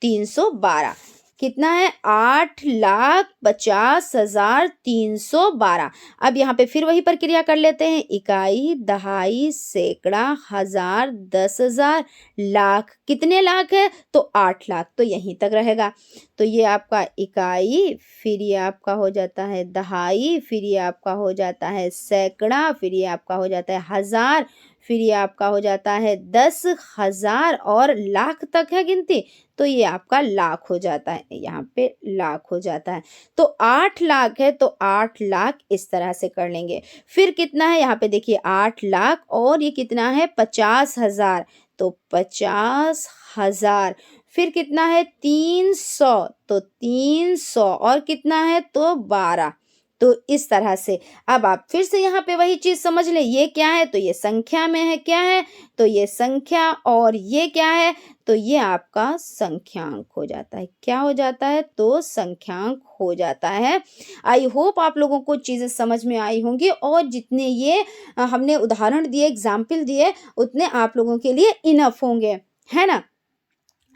312। कितना है 8,50,312। अब यहाँ पे फिर वही प्रक्रिया कर लेते हैं, इकाई, दहाई, सैकड़ा, हजार, 10,000, लाख। कितने लाख है तो 8 लाख, तो यहीं तक रहेगा। तो ये आपका इकाई, फिर ये आपका हो जाता है दहाई, फिर ये आपका हो जाता है सैकड़ा, फिर ये आपका हो जाता है हजार, फिर ये आपका हो जाता है 10,000 और लाख तक है गिनती, तो ये आपका लाख हो जाता है, यहाँ पे लाख हो जाता है। तो 8 लाख है तो 8 लाख इस तरह से कर लेंगे। फिर कितना है यहाँ पे देखिए 8 लाख और ये कितना है 50,000, तो 50,000। फिर कितना है 300, तो 300 और कितना है तो 12। तो इस तरह से अब आप फिर से यहाँ पे वही चीज समझ ले, ये क्या है तो ये संख्या में है, क्या है तो ये संख्या, और ये क्या है तो ये आपका संख्यांक हो जाता है। क्या हो जाता है तो संख्यांक हो जाता है। आई होप आप लोगों को चीजें समझ में आई होंगी, और जितने ये हमने उदाहरण दिए, एग्जाम्पल दिए, उतने आप लोगों के लिए इनफ होंगे, है ना।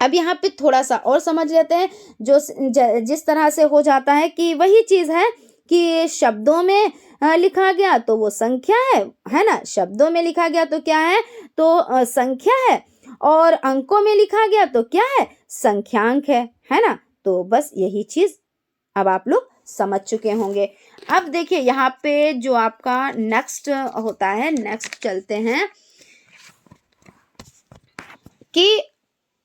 अब यहाँ पे थोड़ा सा और समझ लेते हैं, जिस तरह से हो जाता है कि वही चीज है कि शब्दों में लिखा गया तो वो संख्या है ना, शब्दों में लिखा गया तो क्या है तो संख्या है, और अंकों में लिखा गया तो क्या है संख्यांक है ना। तो बस यही चीज अब आप लोग समझ चुके होंगे। अब देखिए यहाँ पे जो आपका नेक्स्ट होता है, नेक्स्ट चलते हैं कि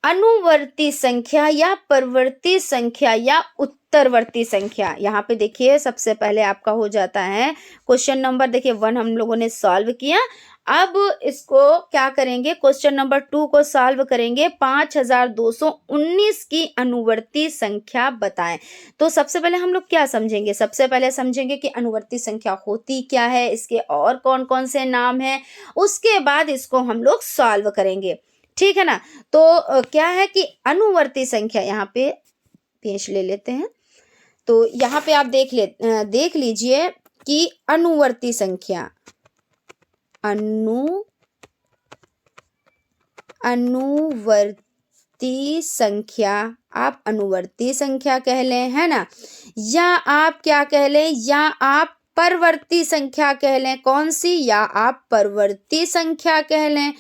अनुवर्ती संख्या या परवर्ती संख्या या उत्तरवर्ती संख्या। यहाँ पे देखिए सबसे पहले आपका हो जाता है क्वेश्चन नंबर, देखिए 1 हम लोगों ने सॉल्व किया। अब इसको क्या करेंगे, क्वेश्चन नंबर 2 को सॉल्व करेंगे। 5,219 की अनुवर्ती संख्या बताएं। तो सबसे पहले हम लोग क्या समझेंगे, सबसे पहले समझेंगे कि अनुवर्ती संख्या होती क्या है, इसके और कौन कौन से नाम हैं, उसके बाद इसको हम लोग सॉल्व करेंगे, ठीक है ना। तो क्या है कि अनुवर्ती संख्या, यहाँ पे पेज ले लेते हैं, तो यहाँ पे आप देख लीजिए कि अनुवर्ती संख्या, अनुवर्ती संख्या, आप अनुवर्ती संख्या कह लें, है ना, या आप क्या कह लें, या आप परवर्ती संख्या कह लें। कौन सी, या आप परवर्ती संख्या कह लें,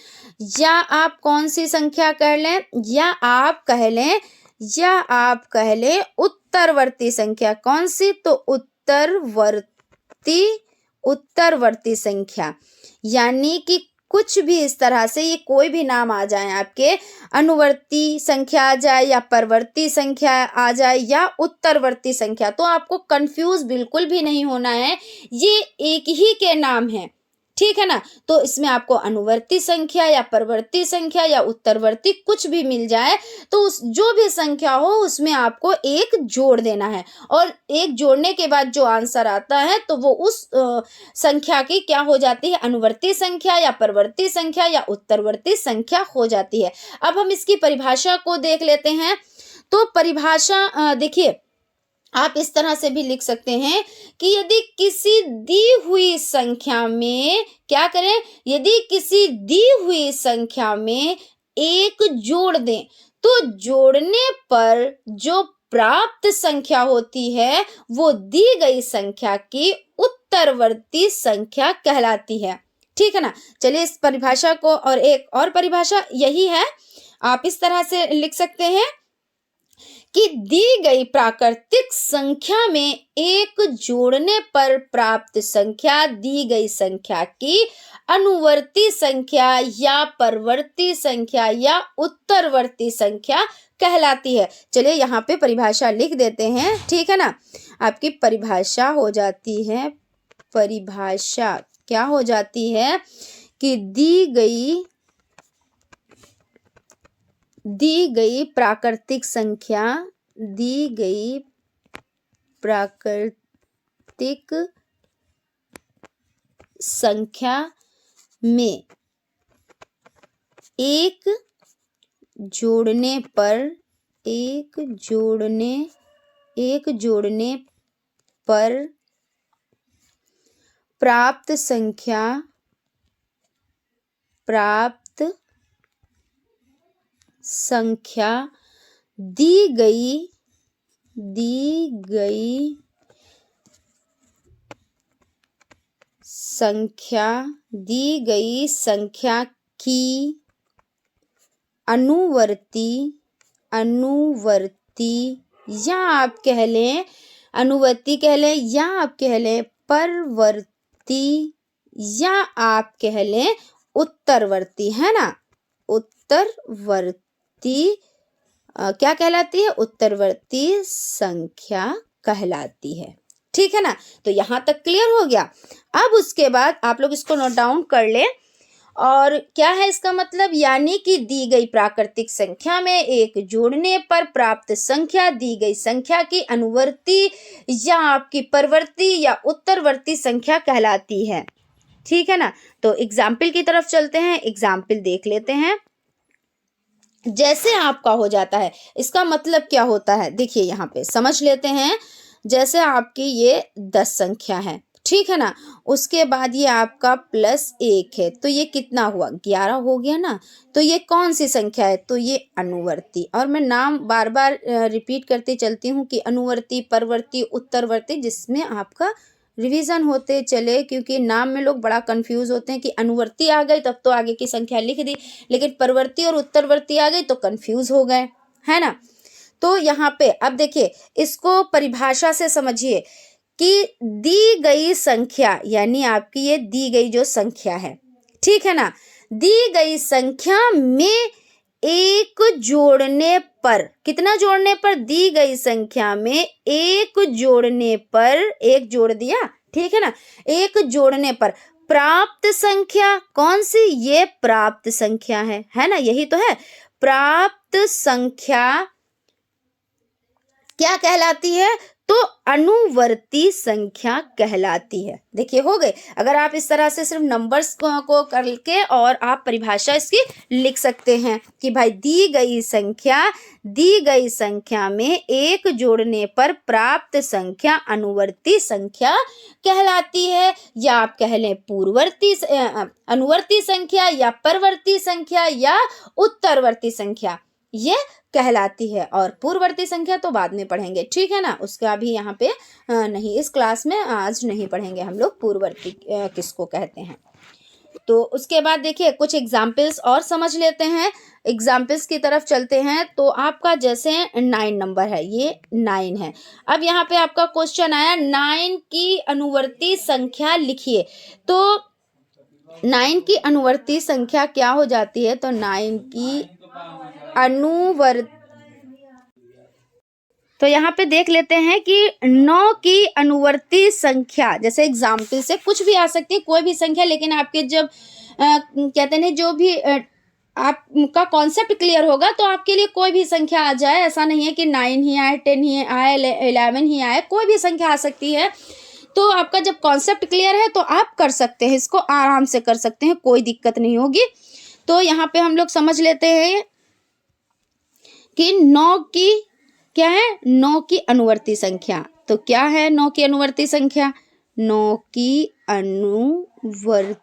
या आप कौन सी संख्या कह लें, या आप कह लें, या आप कह लें उत्तरवर्ती संख्या। कौन सी तो उत्तरवर्ती संख्या, यानी कि कुछ भी इस तरह से ये कोई भी नाम आ जाए आपके, अनुवर्ती संख्या आ जाए या परवर्ती संख्या आ जाए या उत्तरवर्ती संख्या, तो आपको कंफ्यूज बिल्कुल भी नहीं होना है, ये एक ही के नाम है, ठीक है ना। तो इसमें आपको अनुवर्ती संख्या या परवर्ती संख्या या उत्तरवर्ती कुछ भी मिल जाए, तो उस जो भी संख्या हो उसमें आपको एक जोड़ देना है, और एक जोड़ने के बाद जो आंसर आता है तो वो उस संख्या की क्या हो जाती है, अनुवर्ती संख्या या परवर्ती संख्या या उत्तरवर्ती संख्या हो जाती है। अब हम इसकी परिभाषा को देख लेते हैं। तो परिभाषा देखिए आप इस तरह से भी लिख सकते हैं कि यदि किसी दी हुई संख्या में क्या करें, यदि किसी दी हुई संख्या में एक जोड़ दें तो जोड़ने पर जो प्राप्त संख्या होती है वो दी गई संख्या की उत्तरवर्ती संख्या कहलाती है, ठीक है ना। चलिए इस परिभाषा को, और एक और परिभाषा यही है, आप इस तरह से लिख सकते हैं कि दी गई प्राकृतिक संख्या में एक जोड़ने पर प्राप्त संख्या दी गई संख्या की अनुवर्ती संख्या या परवर्ती संख्या या उत्तरवर्ती संख्या कहलाती है। चलिए यहाँ पे परिभाषा लिख देते हैं, ठीक है ना। आपकी परिभाषा हो जाती है, परिभाषा क्या हो जाती है कि दी गई प्राकृतिक संख्या, दी गई प्राकृतिक संख्या में एक जोड़ने पर प्राप्त संख्या दी गई दी गई संख्या की अनुवर्ती या आप कह लें अनुवर्ती कह लें, या आप कह लें परवर्ती, या आप कह लें उत्तरवर्ती, है ना। उत्तरवर्ती क्या कहलाती है? उत्तरवर्ती संख्या कहलाती है। ठीक है ना। तो यहां तक क्लियर हो गया। अब उसके बाद आप लोग इसको नोट डाउन कर लें। और क्या है इसका मतलब? यानी कि दी गई प्राकृतिक संख्या में एक जोड़ने पर प्राप्त संख्या दी गई संख्या की अनुवर्ती या आपकी परवर्ती या उत्तरवर्ती संख्या कहलाती है। ठीक है ना। तो एग्जाम्पल की तरफ चलते हैं, एग्जाम्पल देख लेते हैं। जैसे आपका हो जाता है, इसका मतलब क्या होता है? देखिए यहाँ पे समझ लेते हैं। जैसे आपकी ये 10 संख्या है, ठीक है ना। उसके बाद ये आपका +1 है, तो ये कितना हुआ? 11 हो गया ना। तो ये कौन सी संख्या है? तो ये अनुवर्ती। और मैं नाम बार बार रिपीट करती चलती हूँ कि अनुवर्ती, परवर्ती, उत्तरवर्ती, जिसमें आपका रिवीजन होते चले, क्योंकि नाम में लोग बड़ा कंफ्यूज होते हैं कि अनुवर्ती आ गई तब तो आगे की संख्या लिख दी, लेकिन परवर्ती और उत्तरवर्ती आ गई तो कंफ्यूज हो गए, है ना। तो यहाँ पे अब देखिए, इसको परिभाषा से समझिए कि दी गई संख्या, यानी आपकी ये दी गई जो संख्या है, ठीक है ना, दी गई संख्या में एक जोड़ने पर, कितना जोड़ने पर? दी गई संख्या में एक जोड़ने पर, एक जोड़ दिया, ठीक है ना, एक जोड़ने पर प्राप्त संख्या कौन सी? ये प्राप्त संख्या है ना, यही तो है। प्राप्त संख्या क्या कहलाती है? तो अनुवर्ती संख्या कहलाती है। देखिए हो गए। अगर आप इस तरह से सिर्फ नंबर्स को करके और आप परिभाषा इसकी लिख सकते हैं कि भाई दी गई संख्या में एक जोड़ने पर प्राप्त संख्या अनुवर्ती संख्या कहलाती है, या आप कह लें पूर्ववर्ती अनुवर्ती संख्या, या परवर्ती संख्या, या उत्तरवर्ती संख्या ये कहलाती है। और पूर्ववर्ती संख्या तो बाद में पढ़ेंगे, ठीक है ना, उसका भी यहाँ पे नहीं, इस क्लास में आज नहीं पढ़ेंगे हम लोग पूर्ववर्ती किसको कहते हैं। तो उसके बाद देखिए कुछ एग्जाम्पल्स और समझ लेते हैं। एग्जाम्पल्स की तरफ चलते हैं। तो आपका जैसे 9 नंबर है, ये 9 है। अब यहाँ पे आपका क्वेश्चन आया 9 की अनुवर्ती संख्या लिखिए। तो 9 की अनुवर्ती संख्या क्या हो जाती है? तो 9 की तो यहाँ पे देख लेते हैं कि 9 की अनुवर्ती संख्या, जैसे एग्जाम्पल से कुछ भी आ सकती है, कोई भी संख्या, लेकिन आपके जब कहते हैं जो भी आपका कॉन्सेप्ट क्लियर होगा तो आपके लिए कोई भी संख्या आ जाए। ऐसा नहीं है कि 9 ही आए, 10 ही आए, 11 ही आए, कोई भी संख्या आ सकती है। तो आपका जब कॉन्सेप्ट क्लियर है तो आप कर सकते हैं, इसको आराम से कर सकते हैं, कोई दिक्कत नहीं होगी। तो यहाँ पे हम लोग समझ लेते हैं कि 9 की क्या है? 9 की अनुवर्ती संख्या। तो क्या है 9 की अनुवर्ती संख्या? 9 की अनुवर्ती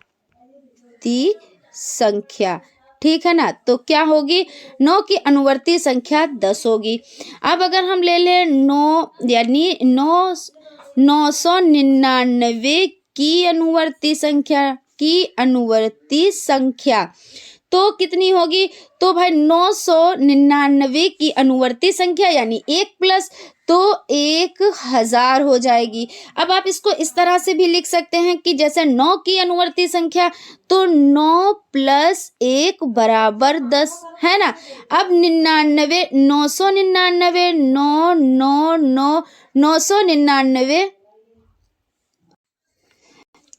संख्या, ठीक है ना। तो क्या होगी? 9 की अनुवर्ती संख्या 10 होगी। अब अगर हम ले लें 9, यानी 999 की अनुवर्ती संख्या तो कितनी होगी? तो भाई 999 की अनुवर्ती संख्या यानी 1 प्लस तो 1000 हो जाएगी। अब आप इसको इस तरह से भी लिख सकते हैं कि जैसे 9 की अनुवर्ती संख्या तो 9 + 1 = 10, है ना। अब 99 999 999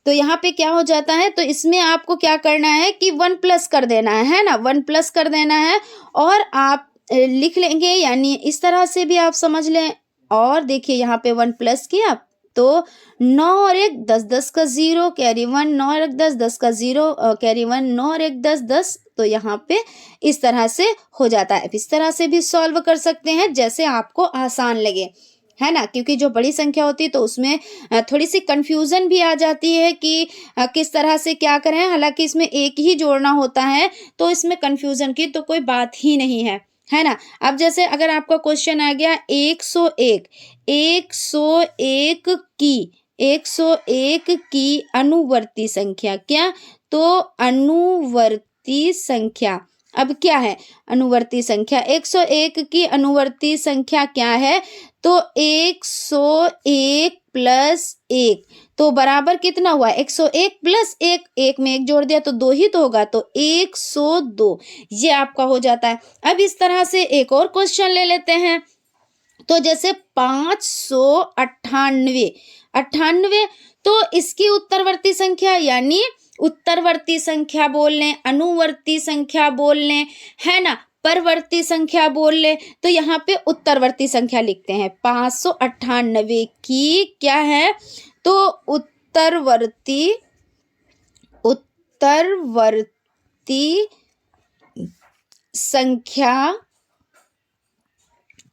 तो यहाँ पे क्या हो जाता है? तो इसमें आपको क्या करना है कि 1 प्लस कर देना है ना, 1 प्लस कर देना है और आप लिख लेंगे, यानी इस तरह से भी आप समझ लें। और देखिए यहाँ पे 1 प्लस किया तो 9 और 1 10, 10 का 0 कैरी 1, 9 और 1 10, 10 का 0 कैरी 1, 9 और 1 10, 10। तो यहाँ पे इस तरह से हो जाता है। इस तरह से भी सॉल्व कर सकते हैं जैसे आपको आसान लगे, है ना, क्योंकि जो बड़ी संख्या होती है तो उसमें थोड़ी सी कंफ्यूजन भी आ जाती है कि किस तरह से क्या करें। हालांकि इसमें एक ही जोड़ना होता है तो इसमें कंफ्यूजन की तो कोई बात ही नहीं है है ना। अब जैसे अगर आपका क्वेश्चन आ गया 101, 101 की अनुवर्ती संख्या क्या, तो अनुवर्ती संख्या अब क्या है, अनुवर्ती संख्या 101 की अनुवर्ती संख्या क्या है, तो 101 प्लस 1, तो बराबर कितना हुआ, 101 प्लस 1, एक में एक जोड़ दिया तो 2 ही तो होगा, तो 102, ये आपका हो जाता है। अब इस तरह से एक और क्वेश्चन ले लेते हैं, तो जैसे 598, 98, तो इसकी उत्तरवर्ती संख्या, यानी उत्तरवर्ती संख्या बोल लें, अनुवर्ती संख्या बोल लें, है ना, परवर्ती संख्या बोल लें, तो यहाँ पे उत्तरवर्ती संख्या लिखते हैं। 598 की क्या है, तो उत्तरवर्ती संख्या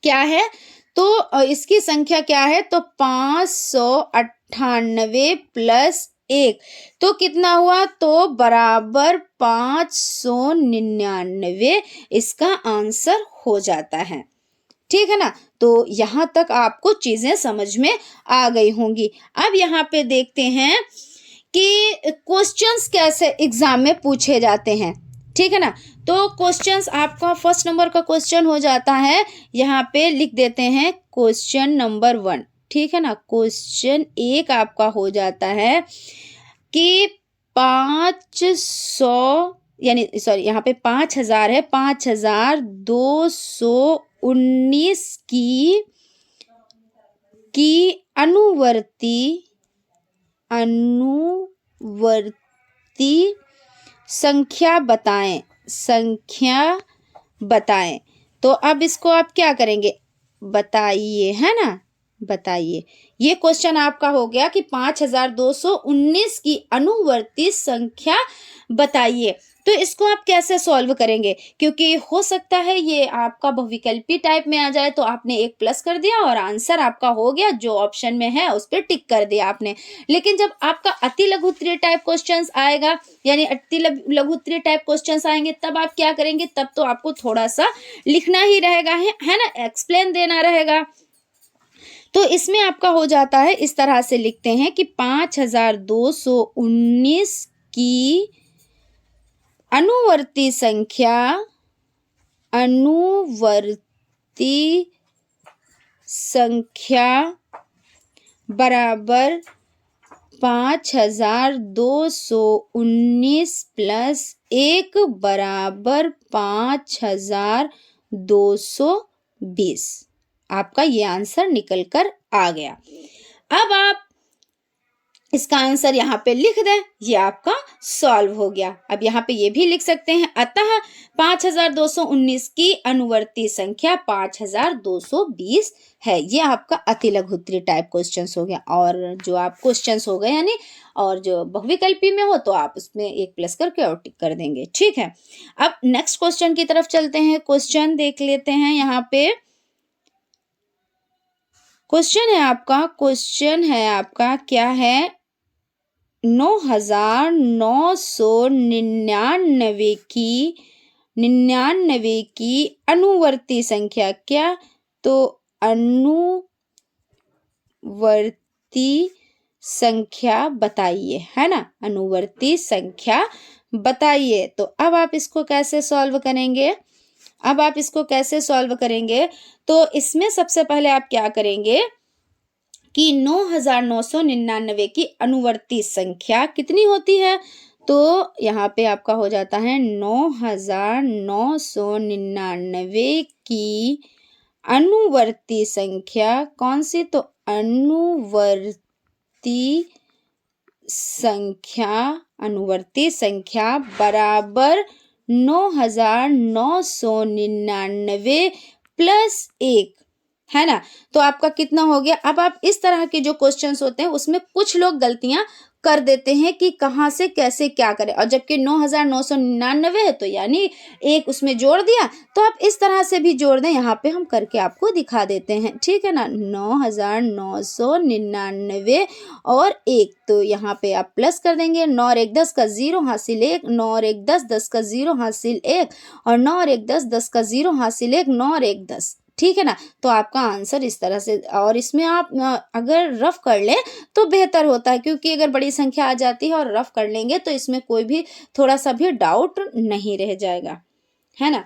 क्या है, तो इसकी संख्या क्या है, तो 598 प्लस 1, तो कितना हुआ, तो बराबर 599, इसका आंसर हो जाता है। ठीक है ना, तो यहाँ तक आपको चीजें समझ में आ गई होंगी। अब यहाँ पे देखते हैं कि क्वेश्चंस कैसे एग्जाम में पूछे जाते हैं। ठीक है ना, तो क्वेश्चंस आपका फर्स्ट नंबर का क्वेश्चन हो जाता है, यहाँ पे लिख देते हैं क्वेश्चन नंबर 1। ठीक है ना, क्वेश्चन 1 आपका हो जाता है कि 500 यानी सॉरी यहाँ पे 5000 है, 5219 की अनुवर्ती संख्या बताएं। तो अब इसको आप क्या करेंगे, बताइए, है ना, बताइए। ये क्वेश्चन आपका हो गया कि 5219 की अनुवर्ती संख्या बताइए। तो इसको आप कैसे सॉल्व करेंगे, क्योंकि हो सकता है ये आपका बहुविकल्पी टाइप में आ जाए, तो आपने 1 प्लस कर दिया और आंसर आपका हो गया, जो ऑप्शन में है उस पर टिक कर दिया आपने। लेकिन जब आपका अति लघु उत्तरीय टाइप क्वेश्चंस आएगा, यानी अति लघु उत्तरीय टाइप क्वेश्चंस आएंगे, तब आप क्या करेंगे, तब तो आपको थोड़ा सा लिखना ही रहेगा, है ना, एक्सप्लेन देना रहेगा। तो इसमें आपका हो जाता है, इस तरह से लिखते हैं कि 5219 की अनुवर्ती संख्या बराबर 5219 प्लस 1 बराबर 5220। आपका ये आंसर निकल कर आ गया। अब आप इसका आंसर यहाँ पे लिख दें, ये आपका सॉल्व हो गया। अब यहाँ पे ये भी लिख सकते हैं, अतः 5219 की अनुवर्ती संख्या 5220 है। ये आपका अति लघु उत्तरीय टाइप क्वेश्चंस हो गया। और जो आप क्वेश्चंस हो गए यानी, और जो बहुविकल्पी में हो तो आप उसमें 1 प्लस करके और टिक कर देंगे। ठीक है, अब नेक्स्ट क्वेश्चन की तरफ चलते हैं। क्वेश्चन देख लेते हैं। यहाँ पे क्वेश्चन है आपका क्या है, 9999 की अनुवर्ती संख्या क्या, तो अनुवर्ती संख्या बताइए, है ना, अनुवर्ती संख्या बताइए। तो अब आप इसको कैसे सॉल्व करेंगे, तो इसमें सबसे पहले आप क्या करेंगे कि 9999 की अनुवर्ती संख्या कितनी होती है, तो यहाँ पे आपका हो जाता है 9999 की अनुवर्ती संख्या कौन सी, तो अनुवर्ती संख्या बराबर 9999 प्लस 1, है ना। तो आपका कितना हो गया। अब आप इस तरह के जो क्वेश्चंस होते हैं उसमें कुछ लोग गलतियां कर देते हैं कि कहाँ से कैसे क्या करें, और जबकि 9,999 है तो यानी एक उसमें जोड़ दिया, तो आप इस तरह से भी जोड़ दें। यहाँ पे हम करके आपको दिखा देते हैं, ठीक है ना। 9,999 और एक, तो यहाँ पे आप प्लस कर देंगे। 9 और 1 10 का 0 हासिल 1, 9 और 1 10 10 का 0 हासिल 1, और 9 और 1 10 10 का 0 हासिल 1, 9 और 1 10, ठीक है ना। तो आपका आंसर इस तरह से, और इसमें आप अगर रफ कर लें तो बेहतर होता है, क्योंकि अगर बड़ी संख्या आ जाती है और रफ कर लेंगे तो इसमें कोई भी थोड़ा सा भी डाउट नहीं रह जाएगा, है ना।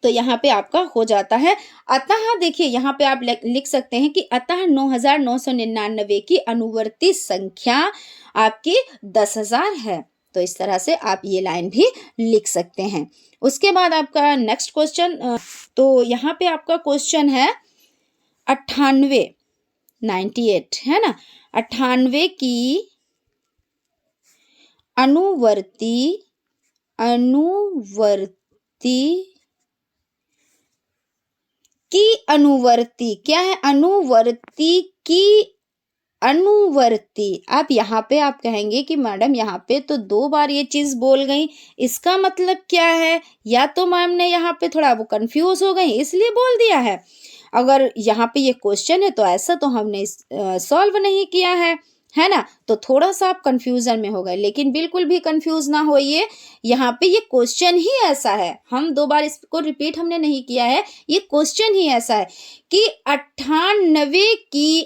तो यहाँ पे आपका हो जाता है। अतः देखिए यहाँ पे आप लिख सकते हैं कि अतः 9,999 की अनुवर्ती संख्या आपकी 10,000 है। तो इस तरह से आप ये लाइन भी लिख सकते हैं। उसके बाद आपका नेक्स्ट क्वेश्चन, तो यहाँ पे आपका क्वेश्चन है 98, 98 है ना। 98 की अनुवर्ती क्या है, अनुवर्ती की अनुवर्ती। आप यहाँ पे आप कहेंगे कि मैडम यहाँ पे तो 2 बार ये चीज बोल गई, इसका मतलब क्या है, या तो मैम ने यहाँ पे थोड़ा वो कंफ्यूज हो गई इसलिए बोल दिया है। अगर यहाँ पे ये क्वेश्चन है तो ऐसा तो हमने सॉल्व नहीं किया है ना, तो थोड़ा सा आप कंफ्यूजन में हो गए, लेकिन बिल्कुल भी कंफ्यूज ना होइए। यहाँ पे ये क्वेश्चन ही ऐसा है, हम 2 बार इसको रिपीट हमने नहीं किया है, ये क्वेश्चन ही ऐसा है कि 98 की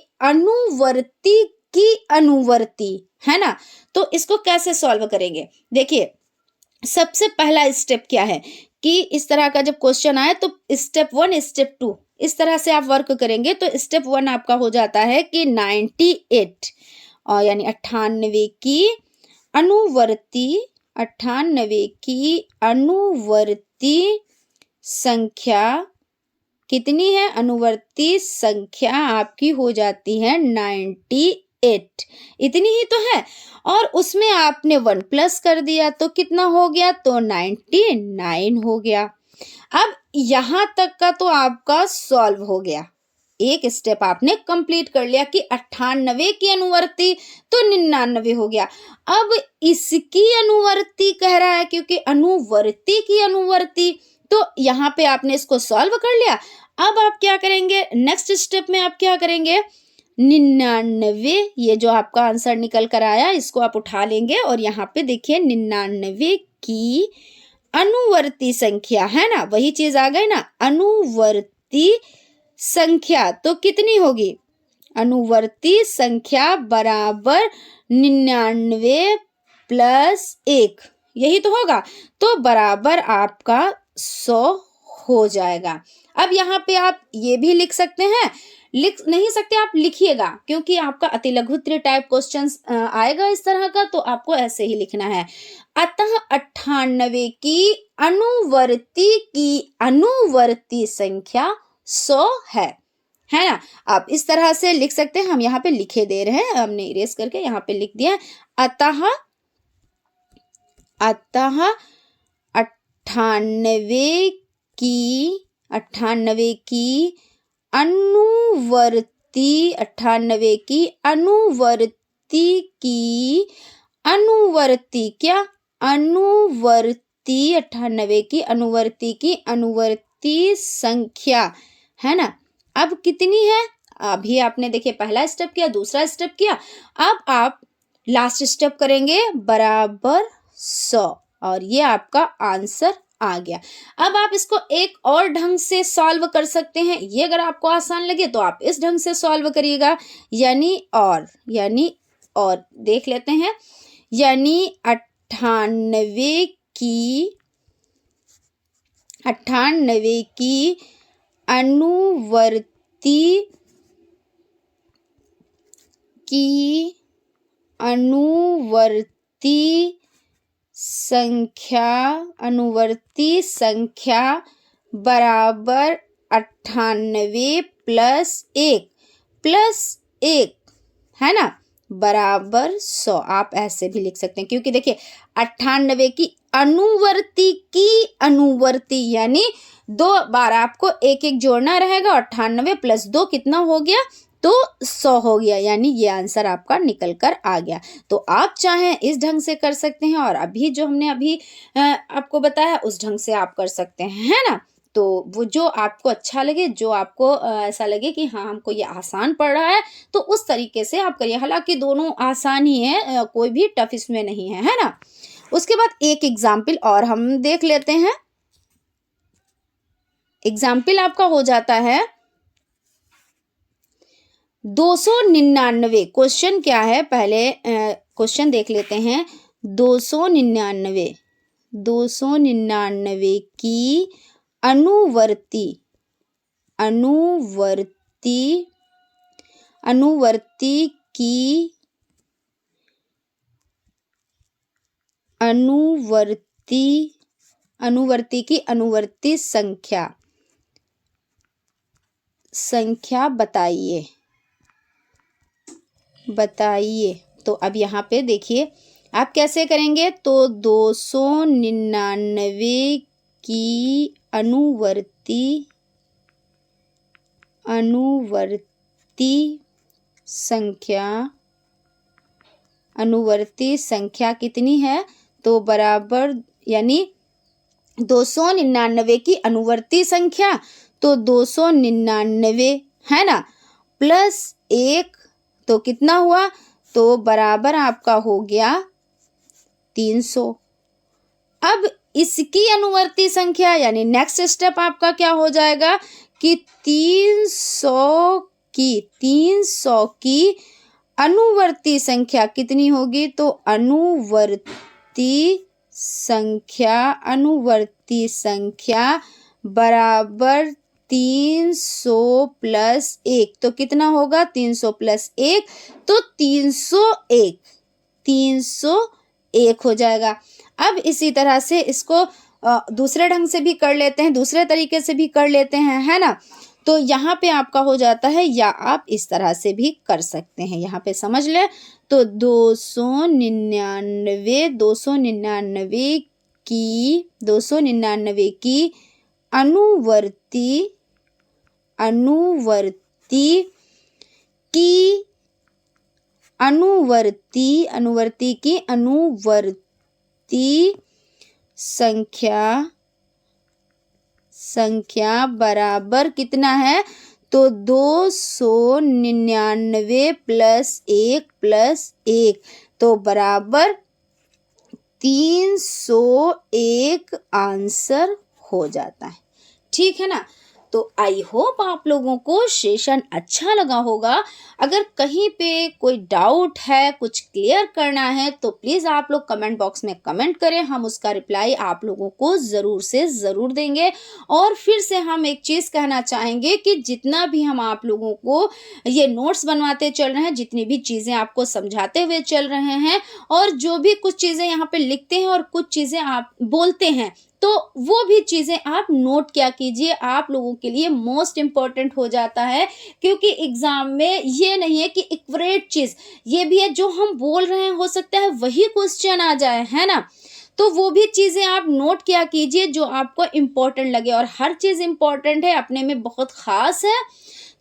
अनुवर्ती है ना। तो इसको कैसे सॉल्व करेंगे, देखिए सबसे पहला स्टेप क्या है कि इस तरह का जब क्वेश्चन आए तो स्टेप 1 स्टेप 2 इस तरह से आप वर्क करेंगे। तो स्टेप 1 आपका हो जाता है कि 98 और यानी 98 की अनुवर्ती, 98 की अनुवर्ती संख्या कितनी है, अनुवर्ती संख्या आपकी हो जाती है 98, इतनी ही तो है। और उसमें आपने 1 प्लस कर दिया तो कितना हो गया, तो 99 हो गया। अब यहां तक का तो आपका सॉल्व हो गया, एक स्टेप आपने कंप्लीट कर लिया कि 98 की अनुवर्ती तो 99 हो गया। अब इसकी अनुवर्ती कह रहा है, क्योंकि अनुवर्ती की अनुवर्ती, तो यहाँ पे आपने इसको सॉल्व कर लिया। अब आप क्या करेंगे, नेक्स्ट स्टेप में आप क्या करेंगे, 99, ये जो आपका आंसर निकल कर आया इसको आप उठा लेंगे और यहाँ पे देखिए 99 की अनुवर्ती संख्या है ना, वही चीज आ गई ना, अनुवर्ती संख्या तो कितनी होगी, अनुवर्ती संख्या बराबर 99 प्लस 1, यही तो होगा, तो बराबर आपका 100 हो जाएगा। अब यहाँ पे आप ये भी लिख सकते हैं, लिख नहीं सकते आप लिखिएगा, क्योंकि आपका अतिलघुत्तरीय टाइप क्वेश्चंस आएगा इस तरह का, तो आपको ऐसे ही लिखना है। अतः 98 की अनुवर्ती संख्या 100 है ना। आप इस तरह से लिख सकते हैं, हम यहाँ पे लिखे दे रहे हैं, हमने इरेज करके यहाँ पे लिख दिया। अतः 98 की अनुवर्ती, 98 की अनुवर्ती की अनुवर्ती क्या, अनुवर्ती 98 की अनुवर्ती की अनुवर्ती संख्या है ना। अब कितनी है, अभी आपने देखिए पहला स्टेप किया, दूसरा स्टेप किया, अब आप लास्ट स्टेप करेंगे बराबर 100 और ये आपका आंसर आ गया। अब आप इसको एक और ढंग से सॉल्व कर सकते हैं, ये अगर आपको आसान लगे तो आप इस ढंग से सॉल्व करिएगा, यानी और देख लेते हैं, यानी 98 की अनुवर्ती संख्या बराबर 98 प्लस 1 है ना, बराबर 100। आप ऐसे भी लिख सकते हैं, क्योंकि देखिए 98 की अनुवर्ती की अनुवर्ती, यानी 2 बार आपको एक एक जोड़ना रहेगा। 98 + 2 कितना हो गया? तो 100 हो गया, यानी ये आंसर आपका निकल कर आ गया। तो आप चाहें इस ढंग से कर सकते हैं, और अभी जो हमने अभी आपको बताया उस ढंग से आप कर सकते हैं, है ना। तो वो जो आपको अच्छा लगे, जो आपको ऐसा लगे कि हाँ हमको ये आसान पड़ रहा है, तो उस तरीके से आप करिए। हालांकि दोनों आसान ही है, कोई भी टफ इसमें नहीं है ना। उसके बाद एक एग्जाम्पल और हम देख लेते हैं। एग्जाम्पल आपका हो जाता है 299। क्वेश्चन क्या है, पहले क्वेश्चन देख लेते हैं। 299 की अनुवर्ती अनुवर्ती अनुवर्ती की अनुवर्ती अनुवर्ती की अनुवर्ती संख्या बताइए। तो अब यहाँ पे देखिए आप कैसे करेंगे। तो 299 की अनुवर्ती संख्या कितनी है? तो बराबर, यानी 299 की अनुवर्ती संख्या, तो 299 है ना, प्लस 1 तो कितना हुआ? तो बराबर आपका हो गया 300। अब इसकी अनुवर्ती संख्या, यानी नेक्स्ट स्टेप आपका क्या हो जाएगा कि 300 की अनुवर्ती संख्या कितनी होगी? तो अनुवर्ती संख्या बराबर 300 + 1, तो कितना होगा? 300 + 1, तो 301 हो जाएगा। अब इसी तरह से इसको दूसरे ढंग से भी कर लेते हैं, दूसरे तरीके से भी कर लेते हैं, है ना। तो यहाँ पे आपका हो जाता है, या आप इस तरह से भी कर सकते हैं। यहाँ पे समझ ले। तो 299 की अनुवर्ती संख्या बराबर कितना है? तो 299 + 1 + 1, तो बराबर 301 आंसर हो जाता है। ठीक है ना। तो आई होप आप लोगों को सेशन अच्छा लगा होगा। अगर कहीं पे कोई डाउट है, कुछ क्लियर करना है, तो प्लीज़ आप लोग कमेंट बॉक्स में कमेंट करें, हम उसका रिप्लाई आप लोगों को ज़रूर से ज़रूर देंगे। और फिर से हम एक चीज़ कहना चाहेंगे कि जितना भी हम आप लोगों को ये नोट्स बनवाते चल रहे हैं, जितनी भी चीज़ें आपको समझाते हुए चल रहे हैं, और जो भी कुछ चीज़ें यहाँ पे लिखते हैं और कुछ चीज़ें आप बोलते हैं, तो वो भी चीज़ें आप नोट क्या कीजिए, आप लोगों के लिए मोस्ट इम्पॉर्टेंट हो जाता है। क्योंकि एग्जाम में ये नहीं है कि एक्यूरेट चीज़, ये भी है जो हम बोल रहे हैं हो सकता है वही क्वेश्चन आ जाए, है ना। तो वो भी चीज़ें आप नोट क्या कीजिए जो आपको इम्पोर्टेंट लगे, और हर चीज़ इम्पोर्टेंट है, अपने में बहुत ख़ास है।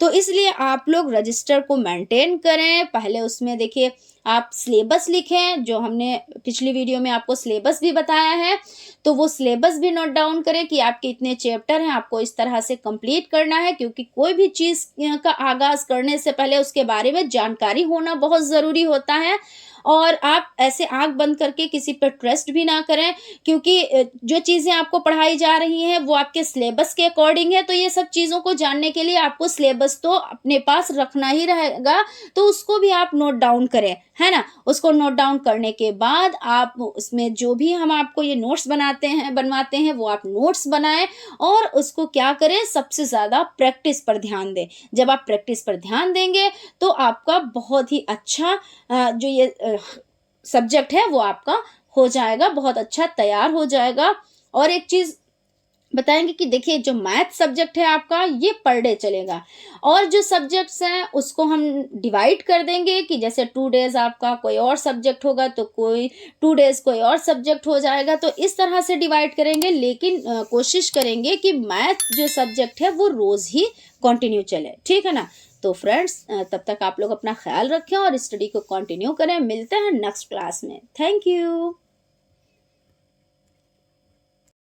तो इसलिए आप लोग रजिस्टर को मेंटेन करें। पहले उसमें देखिए आप सिलेबस लिखें, जो हमने पिछली वीडियो में आपको सिलेबस भी बताया है, तो वो सिलेबस भी नोट डाउन करें कि आपके इतने चैप्टर हैं, आपको इस तरह से कंप्लीट करना है। क्योंकि कोई भी चीज़ का आगाज़ करने से पहले उसके बारे में जानकारी होना बहुत ज़रूरी होता है। और आप ऐसे आंख बंद करके किसी पर ट्रस्ट भी ना करें, क्योंकि जो चीज़ें आपको पढ़ाई जा रही हैं वो आपके सिलेबस के अकॉर्डिंग है। तो ये सब चीज़ों को जानने के लिए आपको सिलेबस तो अपने पास रखना ही रहेगा, तो उसको भी आप नोट डाउन करें, है ना। उसको नोट डाउन करने के बाद आप उसमें जो भी हम आपको ये नोट्स बनवाते हैं वो आप नोट्स बनाएं, और उसको क्या करें, सबसे ज़्यादा प्रैक्टिस पर ध्यान दें। जब आप प्रैक्टिस पर ध्यान देंगे तो आपका बहुत ही अच्छा जो ये सब्जेक्ट है वो आपका हो जाएगा, बहुत अच्छा तैयार हो जाएगा। और एक चीज़ बताएंगे कि देखिए जो मैथ सब्जेक्ट है आपका ये पर डे चलेगा, और जो सब्जेक्ट्स हैं उसको हम डिवाइड कर देंगे कि जैसे 2 डेज आपका कोई और सब्जेक्ट होगा तो कोई 2 डेज कोई और सब्जेक्ट हो जाएगा, तो इस तरह से डिवाइड करेंगे। लेकिन कोशिश करेंगे कि मैथ जो सब्जेक्ट है वो रोज़ ही कंटिन्यू चले, ठीक है ना। तो फ्रेंड्स तब तक आप लोग अपना ख्याल रखें और स्टडी को कंटिन्यू करें। मिलते हैं नेक्स्ट क्लास में। Thank you.